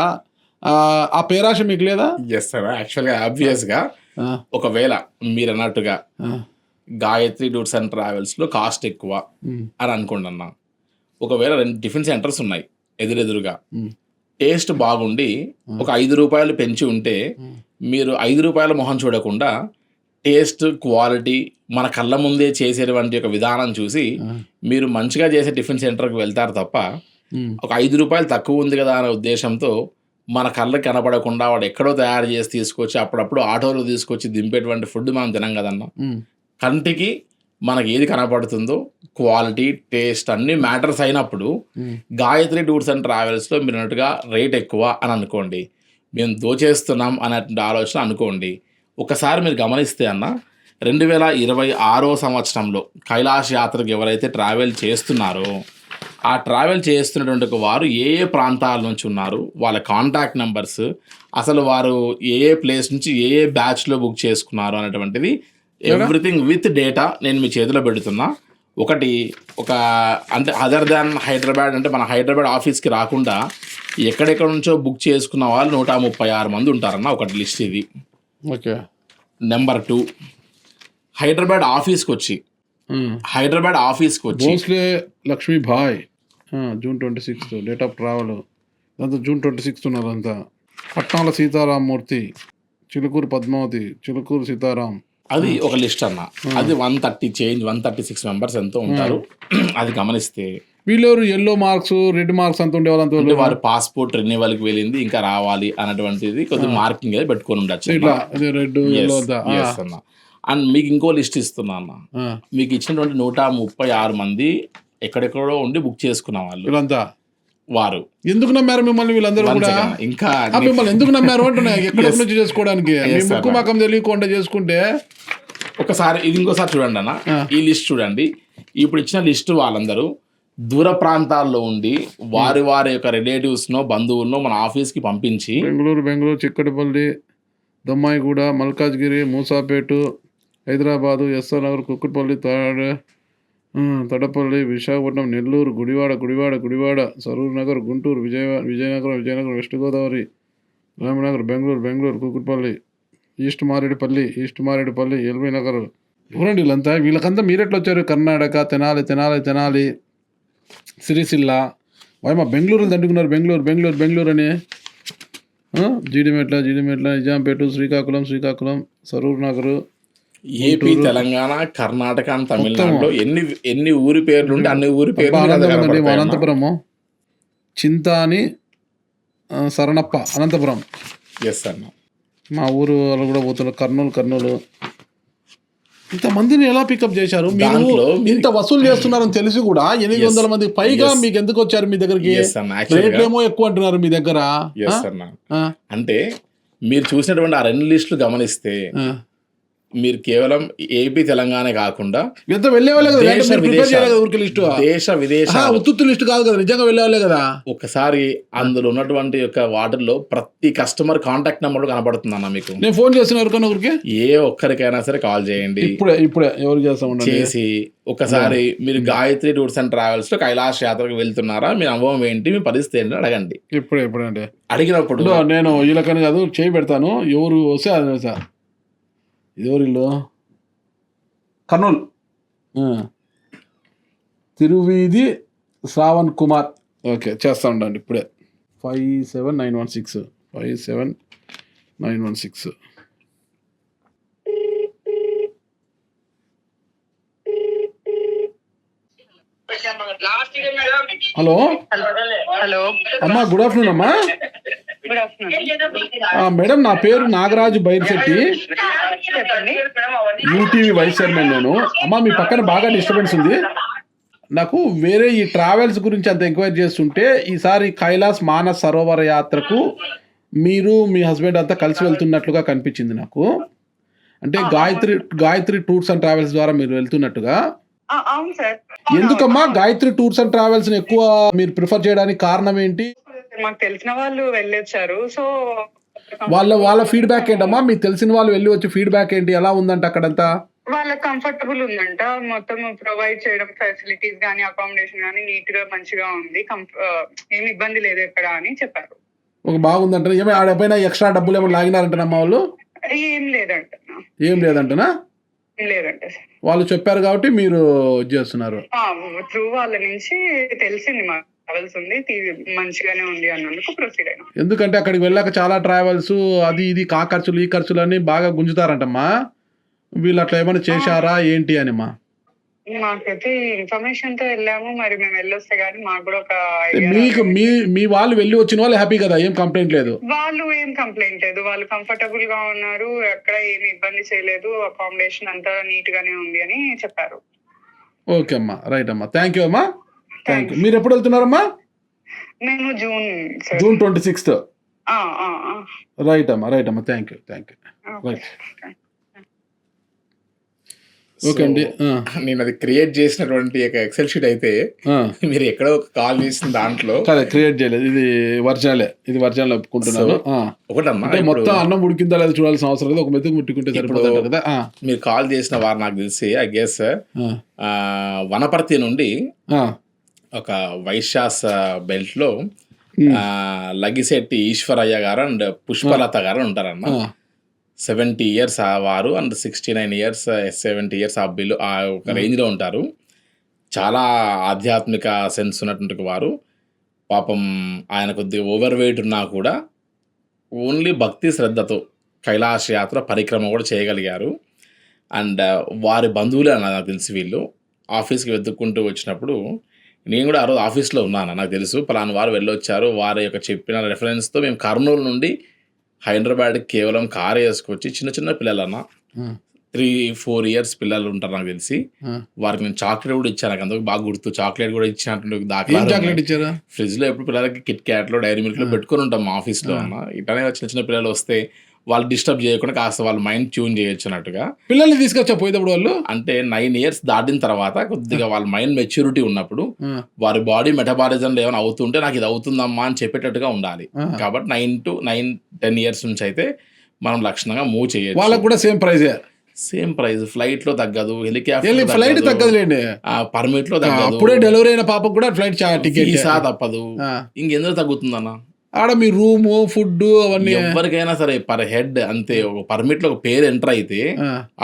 ఆ పేరాశ మీకు లేదా?
Yes sir. యాక్చువల్గా ఆబ్వియస్గా ఒకవేళ మీరు అన్నట్టుగా గాయత్రి టూర్స్ అండ్ ట్రావెల్స్లో కాస్ట్ ఎక్కువ అని అనుకోండి అన్న. ఒకవేళ 2 టిఫిన్ సెంటర్స్ ఉన్నాయి ఎదురెదురుగా, టేస్ట్ బాగుండి ఒక 5 రూపాయలు పెంచి ఉంటే మీరు 5 రూపాయల మొహం చూడకుండా టేస్ట్, క్వాలిటీ మన కళ్ళ ముందే చేసేటువంటి ఒక విధానం చూసి మీరు మంచిగా చేసే టిఫిన్ సెంటర్కి వెళ్తారు తప్ప ఒక 5 రూపాయలు తక్కువ ఉంది కదా అనే ఉద్దేశంతో మన కళ్ళకి కనపడకుండా వాడు ఎక్కడో తయారు చేసి తీసుకొచ్చి అప్పుడప్పుడు ఆటోలో తీసుకొచ్చి దింపేటువంటి ఫుడ్ మనం తినం కదన్నా. కంటికి మనకి ఏది కనపడుతుందో క్వాలిటీ, టేస్ట్ అన్ని మ్యాటర్స్ అయినప్పుడు గాయత్రి టూర్స్ అండ్ ట్రావెల్స్లో మీరు అన్నట్టుగా రేట్ ఎక్కువ అని అనుకోండి, మేము దోచేస్తున్నాం అనేటువంటి ఆలోచన అనుకోండి. ఒకసారి మీరు గమనిస్తే అన్న 2026వ సంవత్సరంలో కైలాస యాత్రకు ఎవరైతే ట్రావెల్ చేస్తున్నారో ఆ ట్రావెల్ చేస్తున్నటువంటి వారు ఏ ప్రాంతాల నుంచి ఉన్నారు, వాళ్ళ కాంటాక్ట్ నెంబర్స్, అసలు వారు ఏ ప్లేస్ నుంచి ఏ బ్యాచ్లో బుక్ చేసుకున్నారు అనేటువంటిది ఎవ్రీథింగ్ విత్ డేటా నేను మీ చేతిలో పెడుతున్నా. ఒక అంటే అదర్ దాన్ హైదరాబాద్ అంటే మన హైదరాబాద్ ఆఫీస్కి రాకుండా ఎక్కడెక్కడ నుంచో బుక్ చేసుకున్న వాళ్ళు 136 మంది ఉంటారన్న. ఒకటి లిస్ట్ ఇది.
ఓకే.
నెంబర్ 2 హైదరాబాద్ ఆఫీస్కి వచ్చి
Bhosle Lakshmibai June 26 date of travel అంతా జూన్ 26 ఉన్నారంతా. పట్నాల సీతారామమూర్తి, చిలుకూరు పద్మావతి, చిలుకూరు సీతారాం,
అది ఒక లిస్ట్ అన్న. అది 136 members ఎంతో ఉంటారు. అది గమనిస్తే
వీళ్ళెవరు ఎల్లో మార్క్స్ రెడ్ మార్క్స్ అంత ఉండే వాళ్ళంత
అంటే వారి పాస్పోర్ట్ రెన్యువల్కి వెళ్ళింది ఇంకా రావాలి అన్నటువంటిది కొద్దిగా మార్కింగ్ అయితే పెట్టుకొని ఉండొచ్చు
ఇట్లా రెడ్ ఎల్లో అంతా
అన్న. అండ్ మీకు ఇంకో లిస్ట్ ఇస్తున్నా అన్న. మీకు ఇచ్చినటువంటి 136 మంది ఎక్కడెక్కడో ఉండి బుక్ చేసుకున్న వాళ్ళు
వీళ్ళంతా
వారు
ఎందుకు నమ్మారు మిమ్మల్ని వీళ్ళందరూ కూడా?
ఇంకా
మిమ్మల్ని ఎందుకు నమ్మారు అంటున్నా, ఎక్కడ నుంచి చేసుకోవడానికి? మీ ముక్కు మకం తెలియకుండా చేసుకుంటే
ఒకసారి ఇది ఇంకోసారి చూడండి అన్న, ఈ లిస్ట్ చూడండి. ఇప్పుడు ఇచ్చిన లిస్ట్ వాళ్ళందరూ దూర ప్రాంతాల్లో ఉండి వారి యొక్క రిలేటివ్స్నో బంధువులను మన ఆఫీస్కి పంపించి
Bengaluru, Chikkadpally, Dammaiguda, Malkajgiri, Moosapet, Hyderabad, SR Nagar, Kukatpally, Tadepalli, Visakhapatnam, Nellore, Gudivada, Saroor Nagar, Guntur, Vizianagaram, west Godavari, Ramnagar, Bengaluru, Kukatpally, east Maredpally, LB Nagar. ఎవరండి వీళ్ళంతా? వీళ్ళకంతా మీరెట్లా వచ్చారు? కర్ణాటక, తెనాలి, సిరిసిల్ల, మా బెంగళూరు దండుకున్నారు. బెంగళూరు అని జీడిమెట్ల, నిజాంపేట, శ్రీకాకుళం, సరూర్ నగర్,
ఏపీ, తెలంగాణ, కర్ణాటక, తమిళనాడులో ఎన్ని ఊరి పేర్లు ఉంటే అన్ని ఊరి పేర్లు.
అనంతపురము, చింతాని, శరణప్ప, అనంతపురం.
ఎస్ అన్న.
మా ఊరు వాళ్ళు కూడా పోతున్నారు. కర్నూలు. ఇంతమందిని ఎలా పికప్ చేశారు? మీరు ఇంత వసూలు చేస్తున్నారని తెలిసి కూడా 800 మంది పైగా మీకు ఎందుకు వచ్చారు మీ దగ్గరికి? రేట్లేమో ఎక్కువ అంటున్నారు మీ దగ్గర.
అంటే మీరు చూసినటువంటి ఆ 2 లిస్టులు గమనిస్తే మీరు కేవలం ఏపీ, తెలంగాణ కాకుండా దేశ విదేశాల
ఉత్తు లిస్ట్ కాదు కదా, నిజంగా వెళ్ళేవాళ్ళే కదా.
ఒకసారి అందులో ఉన్నటువంటి యొక్క వాటిల్లో ప్రతి కస్టమర్ కాంటాక్ట్ నెంబర్ కనబడుతుంది అన్న మీకు.
నేను ఫోన్ చేసిన ఎవరికైనా
ఏ ఒక్కరికైనా సరే కాల్ చేయండి.
ఇప్పుడే ఎవరు చేసి
ఒకసారి మీరు గాయత్రి టూర్స్ అండ్ ట్రావెల్స్ లో కైలాష్ యాత్రకు వెళ్తున్నారా, మీ అనుభవం ఏంటి, మీ పరిస్థితి ఏంటి అడగండి.
ఇప్పుడే
అడిగినప్పుడు
నేను వీళ్ళకని కాదు చేయి పెడతాను. ఎవరు వస్తే అది సార్. ఎవరిల్లు? కర్నూలు, తిరువీధి శ్రావణ్ కుమార్. ఓకే, చేస్తా ఉండండి ఇప్పుడే. 57916. హలో అమ్మా, గుడ్ ఆఫ్టర్నూన్ అమ్మా. మేడం, నా పేరు నాగరాజు బైర్శెట్టి, యూటీవీ వైస్ చైర్మన్ నేను. అమ్మా, మీ పక్కన బాగా డిస్టర్బెన్స్ ఉంది. నాకు వేరే ఈ ట్రావెల్స్ గురించి అంత ఎంక్వైరీ చేస్తుంటే ఈసారి కైలాస్ మానస్ సరోవర యాత్రకు మీరు మీ హస్బెండ్ అంతా కలిసి వెళ్తున్నట్లుగా కనిపించింది నాకు. అంటే గాయత్రి టూర్స్ అండ్ ట్రావెల్స్ ద్వారా మీరు వెళ్తున్నట్టుగా.
అవును సార్.
ఎందుకమ్మా గాయత్రి టూర్స్ అండ్ ట్రావెల్స్ ఎక్కువ మీరు ప్రిఫర్ చేయడానికి కారణం ఏంటి?
మాకు తెలిసిన వాళ్ళు వెళ్ళొచ్చారు. సో
వాళ్ళ ఫీడ్బ్యాక్ ఏంటమ్మా? మీకు తెలిసిన వాళ్ళు వెళ్ళి వచ్చి ఫీడ్బ్యాక్ ఏంటి, ఎలా ఉందంట అక్కడంతా?
వాళ్ళకి కంఫర్టబుల్ ఉందంట. మొత్తం ప్రొవైడ్ చేయడం ఫెసిలిటీస్ గానీ అకామిడేషన్ గానీ నీట్ గా మంచిగా ఉంది. ఏమి ఇబ్బంది లేదు ఎక్కడ అని చెప్పారు.
బాగుందంట. ఏమైనా ఆడపైన ఎక్స్ట్రా డబ్బులు ఏమైనా లాగినారంటనమ్మా వాళ్ళు?
ఏం లేదంట. లేదంటే
వాళ్ళు చెప్పారు కాబట్టి మీరు చేస్తున్నారు.
త్రూ వాళ్ళ నుంచి తెలిసింది మాకు ట్రావెల్స్ ఉంది, మంచిగానే ఉంది అన్నందుకు ప్రొసీడ్ అయినా.
ఎందుకంటే అక్కడికి వెళ్ళాక చాలా ట్రావెల్స్ అది ఇది కా ఖర్చులు ఈ ఖర్చులు అని బాగా గుంజుతారంటమ్మా. వీళ్ళు అట్లా ఏమైనా చేశారా ఏంటి అని?
మాకైతే ఇన్ఫర్మేషన్ తో వెళ్ళాము. మరి మేము వెళ్ళొస్తే గానీ మాకు కూడా ఒక
మీకు మీ వాళ్ళు వెళ్ళి వచ్చిన వాళ్ళు హ్యాపీ కదా, ఏం కంప్లైంట్ లేదు?
వాళ్ళు ఏం కంప్లైంట్ లేదు. వాళ్ళు కంఫర్టబుల్ గా ఉన్నారు, ఎక్కడ ఏమి ఇబ్బంది చేయలేదు, అకామిడేషన్ అంతా నీట్ గానే ఉంది అని చెప్పారు.
ఓకే అమ్మా, రైట్ అమ్మా, థ్యాంక్ యూ అమ్మా. Thank you. మీరు ఎప్పుడు వెళ్తున్నారమ్మా?
మేము జూన్
26th. రైట్ అమ్మా, థ్యాంక్ యూ. రైట్, ఓకే అండి.
నేను అది క్రియేట్ చేసినటువంటి ఎక్సెల్ షీట్ అయితే మీరు ఎక్కడో ఒక కాల్ చేసిన దాంట్లో
క్రియేట్ చేయలేదు. ఇది ఒరిజినల్ ఒప్పుకుంటున్నాను. ఒకటమ్మా, మొత్తం అన్నం ఉడికిందా లేదా చూడాల్సిన అవసరం లేదు, ఒక మెతుకు ముట్టుకుంటే సరిపోతుంది కదా.
మీరు కాల్ చేసిన వారు నాకు తెలిసి ఐ గెస్ వనపర్తి నుండి ఒక వైశ్యాస్ బెల్ట్ లో లగిశెట్టి ఈశ్వరయ్య గారు అండ్ పుష్పలత గారు ఉంటారన్న. 70 years వారు అండ్ 69 years 70 years ఆ బిల్లు ఆ ఒక రేంజ్లో ఉంటారు. చాలా ఆధ్యాత్మిక సెన్స్ ఉన్నటువంటి వారు. పాపం ఆయన కొద్దిగా ఓవర్ వెయిట్ ఉన్నా కూడా ఓన్లీ భక్తి శ్రద్ధతో కైలాస యాత్ర పరిక్రమ కూడా చేయగలిగారు. అండ్ వారి బంధువులే నాకు తెలిసి వీళ్ళు ఆఫీస్కి వెతుక్కుంటూ వచ్చినప్పుడు నేను కూడా ఆ రోజు ఆఫీస్లో ఉన్నాను, నాకు తెలుసు పలానా వారు వెళ్ళొచ్చారు, వారి యొక్క చెప్పిన రెఫరెన్స్తో మేము కర్నూలు నుండి హైదరాబాద్కి కేవలం కారు వేసుకొచ్చి చిన్న చిన్న పిల్లలన్నా 3-4 ఇయర్స్ పిల్లలు ఉంటారు నాకు తెలిసి, వారికి నేను చాక్లెట్ కూడా ఇచ్చాను. నాకు అందుకు బాగా గుర్తు, చాక్లెట్ కూడా ఇచ్చినట్టు దాఖలా
చాక్లెట్ ఇచ్చారా?
ఫ్రిడ్జ్లో ఎప్పుడు పిల్లలకి కిట్ క్యాట్లో డైరీ మిల్క్లో పెట్టుకొని ఉంటాం మా ఆఫీస్లో అన్న. ఇట్లానే చిన్న చిన్న పిల్లలు వస్తే వాళ్ళు డిస్టర్బ్ చేయకుండా కాస్త వాళ్ళ మైండ్ ట్యూన్ చేయొచ్చు అన్నట్టుగా.
పిల్లల్ని తీసుకొచ్చా పోయేటప్పుడు వాళ్ళు
అంటే 9 ఇయర్స్ దాటిన తర్వాత కొద్దిగా వాళ్ళ మైండ్ మెచ్యూరిటీ ఉన్నప్పుడు వారి బాడీ మెటబాలిజంలో ఏమైనా అవుతుంటే నాకు ఇది అవుతుందమ్మా అని చెప్పేటట్టుగా ఉండాలి. కాబట్టి 9-10 ఇయర్స్ నుంచి అయితే మనం లక్షణంగా మూవ్ చేయొచ్చు.
వాళ్ళకి కూడా సేమ్ ప్రైజే,
సేమ్ ప్రైస్, ఫ్లైట్ లో తగ్గదు,
ఫ్లైట్
హెలికాప్టర్
తగ్గదులేండి,
పర్మిట్ లో తగ్గదు,
అప్పుడే డెలివరీ అయిన పాపకు కూడా ఫ్లైట్ టికెట్
వీసా తప్పదు. ఇంకెందుకు తగ్గుతుందన్న?
ఆడ మీ రూము ఫుడ్ అవన్నీ
ఎవరికైనా సరే పర్ హెడ్ అంతే. ఒక పర్మిట్ లో ఒక పేరు ఎంటర్ అయితే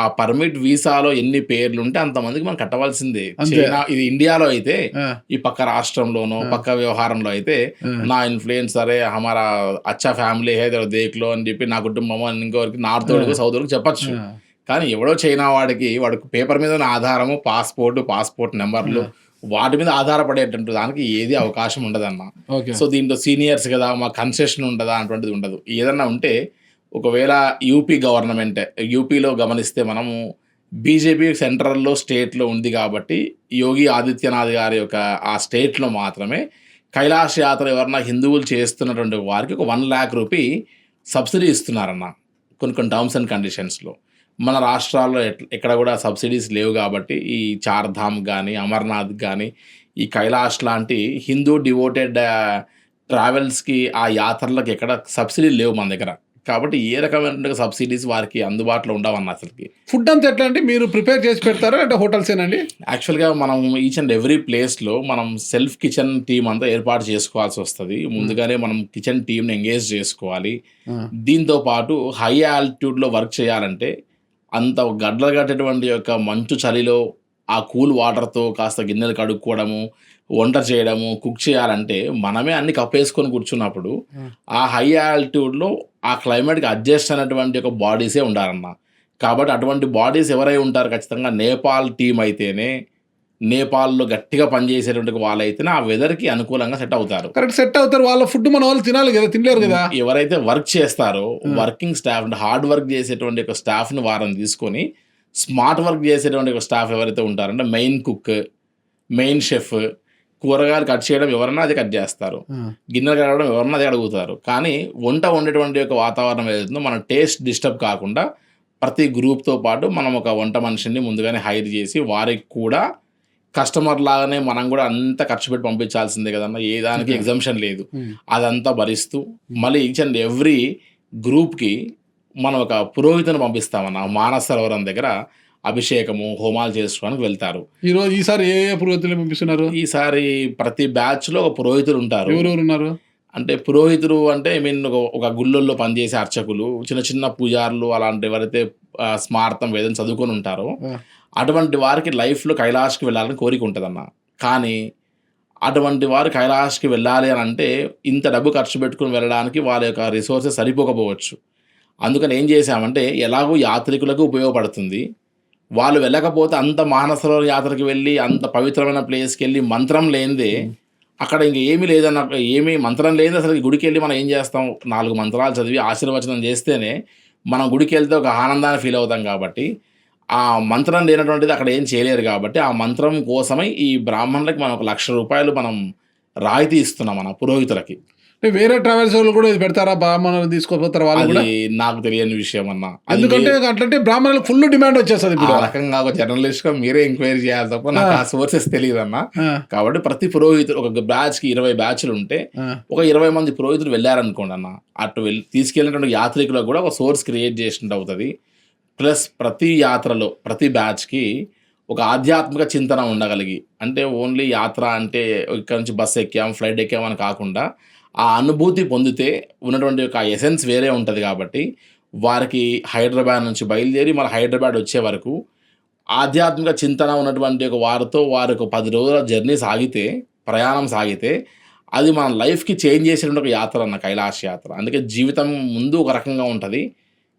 ఆ పర్మిట్ వీసాలో ఎన్ని పేర్లు ఉంటే అంతమందికి మనం కట్టవలసిందే. చైనా ఇది ఇండియాలో అయితే ఈ పక్క రాష్ట్రంలోనో పక్క వ్యవహారంలో అయితే నా ఇన్ఫ్లుయెన్స్ సరే హమారా అచ్చా ఫ్యామిలీ హే దేఖ్లో అని చెప్పి నా కుటుంబం అని ఇంకోరికి నార్త్ వరకు సౌత్ వరకు చెప్పచ్చు. కానీ ఎవడో చైనా వాడికి పేపర్ మీద ఉన్న ఆధారము పాస్పోర్ట్ నెంబర్లు వాటి మీద ఆధారపడేటట్టు దానికి ఏది అవకాశం ఉండదన్న. సో దీంట్లో సీనియర్స్ కదా మా కన్సెషన్ ఉండదా అటువంటిది ఉండదు. ఏదన్నా ఉంటే ఒకవేళ యూపీలో గమనిస్తే మనము బీజేపీ సెంట్రల్లో స్టేట్లో ఉంది కాబట్టి యోగి ఆదిత్యనాథ్ గారి యొక్క ఆ స్టేట్లో మాత్రమే కైలాష్ యాత్ర ఎవరన్నా హిందువులు చేస్తున్నటువంటి వారికి ఒక 1 lakh రూపీ సబ్సిడీ ఇస్తున్నారన్న కొన్ని టర్మ్స్ అండ్ కండిషన్స్లో. మన రాష్ట్రాల్లో ఎక్కడ కూడా సబ్సిడీస్ లేవు కాబట్టి ఈ చార్ధామ్ కానీ అమర్నాథ్ కానీ ఈ కైలాష్ లాంటి హిందూ డివోటెడ్ ట్రావెల్స్కి ఆ యాత్రలకు ఎక్కడ సబ్సిడీ లేవు మన దగ్గర. కాబట్టి ఏ రకమైన సబ్సిడీస్ వారికి అందుబాటులో ఉండవన్న. అసలుకి
ఫుడ్ అంతా ఎట్లా అంటే మీరు ప్రిపేర్ చేసి పెడతారా అంటే హోటల్సేనండి?
యాక్చువల్గా మనం ఈచ్ అండ్ ఎవ్రీ ప్లేస్లో మనం సెల్ఫ్ కిచెన్ టీమ్ అంతా ఏర్పాటు చేసుకోవాల్సి వస్తుంది. ముందుగానే మనం కిచెన్ టీమ్ని ఎంగేజ్ చేసుకోవాలి. దీంతో పాటు హై ఆల్టిట్యూడ్లో వర్క్ చేయాలంటే అంత గడ్డలు కట్టేటువంటి యొక్క మంచు చలిలో ఆ కూల్ వాటర్తో కాస్త గిన్నెలు కడుక్కోవడము, వంట చేయడము, కుక్ చేయాలంటే మనమే అన్ని కప్పేసుకొని కూర్చున్నప్పుడు ఆ హై ఆల్టిట్యూడ్లో ఆ క్లైమేట్కి అడ్జస్ట్ అయినటువంటి ఒక బాడీసే ఉండాలన్న. కాబట్టి అటువంటి బాడీస్ ఎవరై ఉంటారు ఖచ్చితంగా నేపాల్ టీం అయితేనే, నేపాల్లో గట్టిగా పనిచేసేటువంటి వాళ్ళైతేనే ఆ వెదర్కి అనుకూలంగా సెట్ అవుతారు.
కరెక్ట్ సెట్ అవుతారు. వాళ్ళ ఫుడ్ మన వాళ్ళు తినాలి కదా, తినలేరు కదా.
ఎవరైతే వర్క్ చేస్తారో వర్కింగ్ స్టాఫ్, హార్డ్ వర్క్ చేసేటువంటి ఒక స్టాఫ్ని వారిని తీసుకొని స్మార్ట్ వర్క్ చేసేటువంటి ఒక స్టాఫ్ ఎవరైతే ఉంటారంటే మెయిన్ కుక్, మెయిన్ షెఫ్, కూరగాయలు కట్ చేయడం ఎవరన్నా అది కట్ చేస్తారు, గిన్నెలు కడగడం ఎవరన్నా అది అడుగుతారు. కానీ వంట వండేటువంటి ఒక వాతావరణం ఏదైతుందో మన టేస్ట్ డిస్టర్బ్ కాకుండా ప్రతి గ్రూప్తో పాటు మనం ఒక వంట మనిషిని ముందుగానే హైర్ చేసి వారికి కూడా కస్టమర్ లాగానే మనం కూడా అంతా ఖర్చు పెట్టి పంపించాల్సిందే కదన్నా. ఏ దానికి ఎగ్జంప్షన్ లేదు. అదంతా భరిస్తూ మళ్ళీ ఈచ్ అండ్ ఎవ్రీ గ్రూప్కి మనం ఒక పురోహితుని పంపిస్తామన్న. మానస సరోవరం దగ్గర అభిషేకము హోమాలు చేసుకోవడానికి వెళ్తారు.
ఈసారి ఏ పురోహితులు పంపిస్తున్నారు?
ఈసారి ప్రతి బ్యాచ్లో ఒక పురోహితులు ఉంటారు.
ఎవరెవరు ఉన్నారు
అంటే పురోహితులు అంటే ఒక గుళ్ళల్లో పనిచేసే అర్చకులు, చిన్న చిన్న పూజారులు, అలాంటి ఎవరైతే స్మార్థం వేదం చదువుకొని ఉంటారో అటువంటి వారికి లైఫ్లో కైలాష్కి వెళ్ళాలని కోరిక ఉంటుందన్న. కానీ అటువంటి వారు కైలాష్కి వెళ్ళాలి అని అంటే ఇంత డబ్బు ఖర్చు పెట్టుకుని వెళ్ళడానికి వాళ్ళ యొక్క రిసోర్సెస్ సరిపోకపోవచ్చు. అందుకని ఏం చేశామంటే ఎలాగో యాత్రికులకు ఉపయోగపడుతుంది, వాళ్ళు వెళ్ళకపోతే అంత మానసరోవర యాత్రకి వెళ్ళి అంత పవిత్రమైన ప్లేస్కి వెళ్ళి మంత్రం లేనిదే అక్కడ ఇంక ఏమీ లేదన్న, ఏమీ మంత్రం లేనిది అసలు గుడికి వెళ్ళి మనం ఏం చేస్తాం? 4 మంత్రాలు చదివి ఆశీర్వచనం చేస్తేనే మనం గుడికి వెళ్తే ఒక ఆనందాన్ని ఫీల్ అవుతాం. కాబట్టి ఆ మంత్రం లేనటువంటిది అక్కడ ఏం చేయలేరు. కాబట్టి ఆ మంత్రం కోసమై ఈ బ్రాహ్మణులకి మనం 1 లక్ష రూపాయలు మనం రాయితీ ఇస్తున్నాం మన పురోహితులకి.
వేరే ట్రావెల్స్ వాళ్ళు కూడా ఇది పెడతారా? బ్రాహ్మణులు తీసుకుపోతారు వాళ్ళు కూడా?
నాకు తెలియని విషయం అన్న.
ఎందుకంటే అట్లంటే బ్రాహ్మణులకు ఫుల్ డిమాండ్ వచ్చేస్తుంది.
ఆ రకంగా ఒక జర్నలిస్ట్ గా మీరే ఎంక్వైరీ చేయాలి తప్ప నాకు ఆ సోర్సెస్ తెలియదు అన్న. కాబట్టి ప్రతి పురోహితుడు ఒక బ్యాచ్ కి 20 బ్యాచ్లు ఉంటే ఒక 20 మంది పురోహితులు వెళ్ళారనుకోండి అన్న, అటు తీసుకెళ్ళినటువంటి యాత్రికులకు కూడా ఒక సోర్స్ క్రియేట్ చేసినట్టు అవుతుంది. ప్లస్ ప్రతి యాత్రలో ప్రతి బ్యాచ్కి ఒక ఆధ్యాత్మిక చింతన ఉండగలిగి, అంటే ఓన్లీ యాత్ర అంటే ఇక్కడ నుంచి బస్సు ఎక్కాం ఫ్లైట్ ఎక్కామని కాకుండా ఆ అనుభూతి పొందితే ఉన్నటువంటి ఒక ఎసెన్స్ వేరే ఉంటుంది. కాబట్టి వారికి హైదరాబాద్ నుంచి బయలుదేరి మన హైదరాబాద్ వచ్చే వరకు ఆధ్యాత్మిక చింతన ఉన్నటువంటి ఒక వారితో వారికి 10 రోజుల జర్నీ సాగితే, ప్రయాణం సాగితే అది మన లైఫ్కి చేంజ్ చేసేటువంటి ఒక యాత్ర అన్న కైలాష్ యాత్ర. అందుకే జీవితం ముందు ఒక రకంగా ఉంటుంది,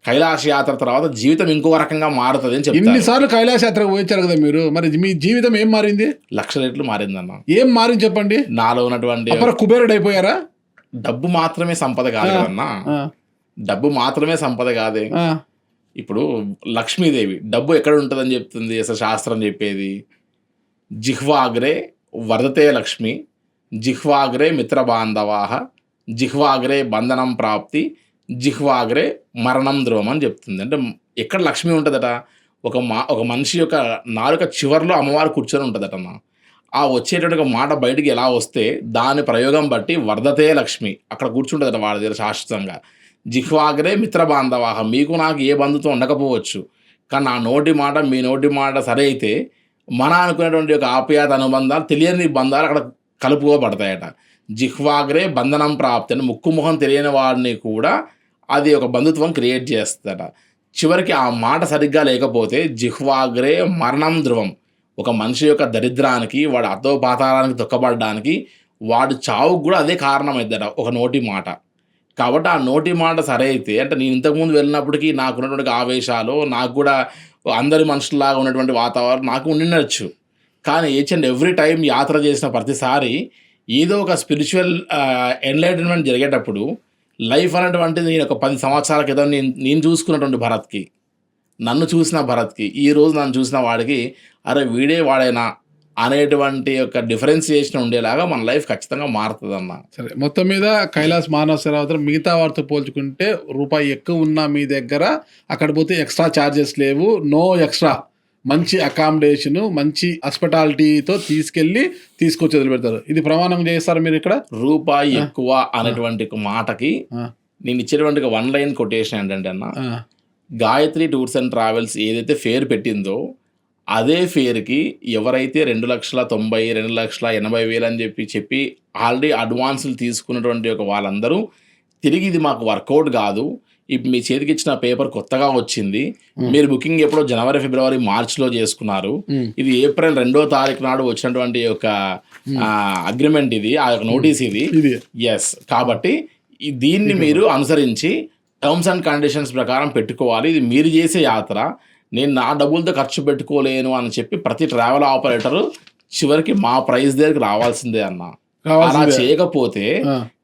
కైలాస యాత్ర తర్వాత జీవితం ఇంకో రకంగా మారుతుంది అని చెప్తారు.
ఇన్నిసార్లు కైలాస యాత్రకు పోయించారు కదా మీరు, మరి మీ జీవితం ఏం మారింది?
1,00,000 రెట్లు మారిందన్న.
ఏం మారింది చెప్పండి.
నాలో ఉన్నటువంటి
అప్పుడు కుబేరుడు అయిపోయారా?
డబ్బు మాత్రమే సంపద కాదు కదన్నా, డబ్బు మాత్రమే సంపద కాదే. ఇప్పుడు లక్ష్మీదేవి డబ్బు ఎక్కడ ఉంటుందని చెప్తుంది అసలు శాస్త్రం చెప్పేది. జిహ్వాగ్రే వర్ధతే లక్ష్మి, జిహ్వాగ్రే మిత్రబాంధవాహ, జిహ్వాగ్రే బంధనం ప్రాప్తి, జిహ్వాగ్రే మరణం ధ్రువం అని చెప్తుంది. అంటే ఎక్కడ లక్ష్మి ఉంటుందట, ఒక మనిషి యొక్క నాలుక చివర్లో అమ్మవారు కూర్చొని ఉంటుందటమ్మా. ఆ వచ్చేటువంటి ఒక మాట బయటికి ఎలా వస్తే దాని ప్రయోగం బట్టి వర్ధతే లక్ష్మి అక్కడ కూర్చుంటుందట వాడి దగ్గర శాశ్వతంగా. జిహ్వాగ్రే మిత్రబాంధవాహ, మీకు నాకు ఏ బంధుత్వం ఉండకపోవచ్చు, కానీ నా నోటి మాట మీ నోటి మాట సరే అయితే మన అనుకునేటువంటి ఒక ఆప్యాయత అనుబంధాలు తెలియని బంధాలు అక్కడ కలుపుకోబడతాయట. జిహ్వాగ్రే బంధనం ప్రాప్తి అంటే ముక్కు ముఖం తెలియని వాడిని కూడా అది ఒక బంధుత్వం క్రియేట్ చేస్తుందట. చివరికి ఆ మాట సరిగ్గా లేకపోతే జిహ్వాగ్రే మరణం ధ్రువం, ఒక మనిషి యొక్క దరిద్రానికి వాడు అధోపాతాళానికి తొక్కబడడానికి వాడు చావుకు కూడా అదే కారణమైద్దట ఒక నోటి మాట. కాబట్టి ఆ నోటి మాట సరే అయితే అంటే నేను ఇంతకుముందు వెళ్ళినప్పటికీ నాకు ఉన్నటువంటి ఆవేశాలు నాకు కూడా అందరి మనుషుల్లాగా ఉన్నటువంటి వాతావరణం నాకు ఉండినచ్చు, కానీ ఈచ్ అండ్ ఎవ్రీ టైం యాత్ర చేసిన ప్రతిసారి ఏదో ఒక స్పిరిచువల్ ఎన్లైటన్మెంట్ జరిగేటప్పుడు లైఫ్ అనేటువంటిది నేను ఒక 10 సంవత్సరాల క్రితం నేను చూసుకున్నటువంటి భరత్కి, నన్ను చూసిన భరత్కి, ఈరోజు నన్ను చూసిన వాడికి అరే వీడే వాడేనా అనేటువంటి ఒక డిఫరెన్సియేషన్ ఉండేలాగా మన లైఫ్ ఖచ్చితంగా మారుతుందన్న.
సరే, మొత్తం మీద కైలాస్ మానవ సేవాత్ర మిగతా వారితో పోల్చుకుంటే రూపాయి ఎక్కువ ఉన్నా మీ దగ్గర అక్కడ పోతే ఎక్స్ట్రా ఛార్జెస్ లేవు, నో ఎక్స్ట్రా, మంచి అకామిడేషను మంచి హాస్పిటాలిటీతో తీసుకొచ్చి వదిలిపెడతారు. ఇది ప్రమాణం చేస్తారు మీరు ఇక్కడ.
రూపాయి ఎక్కువ అనేటువంటి మాటకి నేను ఇచ్చేటువంటి 1 లైన్ కొటేషన్ ఏంటంటే అన్న, గాయత్రి టూర్స్ అండ్ ట్రావెల్స్ ఏదైతే ఫేర్ పెట్టిందో అదే ఫేర్కి ఎవరైతే 2,90,000 2,80,000 అని చెప్పి ఆల్రెడీ అడ్వాన్సులు తీసుకున్నటువంటి ఒక వాళ్ళందరూ తిరిగి ఇది మాకు వర్కౌట్ కాదు, ఇప్పుడు మీ చేతికి ఇచ్చిన పేపర్ కొత్తగా వచ్చింది, మీరు బుకింగ్ ఎప్పుడో జనవరి ఫిబ్రవరి మార్చ్లో చేసుకున్నారు, ఇది ఏప్రిల్ 2వ తారీఖు నాడు వచ్చినటువంటి ఒక అగ్రిమెంట్ ఇది, ఆ యొక్క నోటీస్ ఇది. ఎస్, కాబట్టి దీన్ని మీరు అనుసరించి టర్మ్స్ అండ్ కండిషన్స్ ప్రకారం పెట్టుకోవాలి. ఇది మీరు చేసే యాత్ర, నేను నా డబ్బులతో ఖర్చు పెట్టుకోలేను అని చెప్పి ప్రతి ట్రావెల్ ఆపరేటరు చివరికి మా ప్రైస్ దగ్గరికి రావాల్సిందే అన్న. అలా చేయకపోతే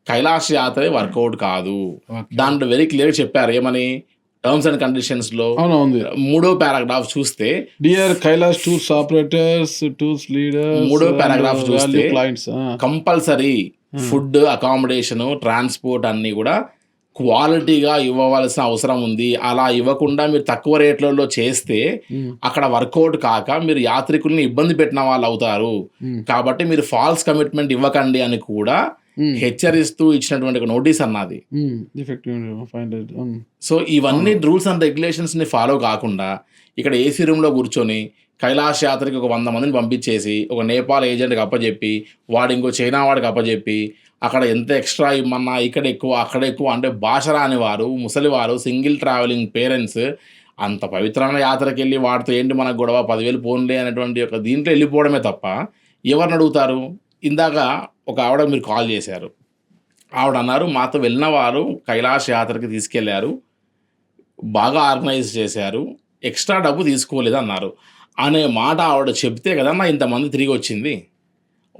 కైలాస యాత్ర వర్కౌట్ కాదు. దాంట్లో వెరీ క్లియర్ చెప్పారు ఏమని, టర్మ్స్ అండ్ కండిషన్స్ లో 3వ పారాగ్రాఫ్ చూస్తే,
dear Kailash tours operators, tours leaders,
3వ పారాగ్రాఫ్ చూస్తే కంపల్సరీ ఫుడ్, అకామిడేషన్, ట్రాన్స్పోర్ట్ అన్నీ కూడా క్వాలిటీగా ఇవ్వవలసిన అవసరం ఉంది. అలా ఇవ్వకుండా మీరు తక్కువ రేట్లలో చేస్తే అక్కడ వర్కౌట్ కాక మీరు యాత్రికుల్ని ఇబ్బంది పెట్టిన వాళ్ళు అవుతారు. కాబట్టి మీరు ఫాల్స్ కమిట్మెంట్ ఇవ్వకండి అని కూడా హెచ్చరిస్తూ ఇచ్చినటువంటి నోటీస్ అన్నది. సో ఇవన్నీ రూల్స్ అండ్ రెగ్యులేషన్స్ ని ఫాలో కాకుండా ఇక్కడ ఏసీ రూమ్ లో కూర్చొని కైలాస యాత్రకి ఒక 100 మందిని పంపించేసి ఒక నేపాల్ ఏజెంట్కి అప్పచెప్పి వాడు ఇంకో చైనా వాడికి అప్పచెప్పి అక్కడ ఎంత ఎక్స్ట్రా ఇమ్మన్నా ఇక్కడ ఎక్కువ అక్కడ ఎక్కువ అంటే భాష రాని వారు, ముసలివారు, సింగిల్ ట్రావెలింగ్ పేరెంట్స్ అంత పవిత్రమైన యాత్రకి వెళ్ళి వాడితో ఏంటి మనకు గొడవ 10,000 పోన్లే అనేటువంటి ఒక దీంట్లో వెళ్ళిపోవడమే తప్ప ఎవరిని అడుగుతారు. ఇందాక ఒక ఆవిడ మీరు కాల్ చేశారు, ఆవిడ అన్నారు మాతో వెళ్ళిన వారు కైలాస యాత్రకి తీసుకెళ్లారు, బాగా ఆర్గనైజ్ చేశారు, ఎక్స్ట్రా డబ్బు తీసుకోలేదు అన్నారు అనే మాట ఆవిడ చెప్తే కదన్నా ఇంతమంది తిరిగి వచ్చింది.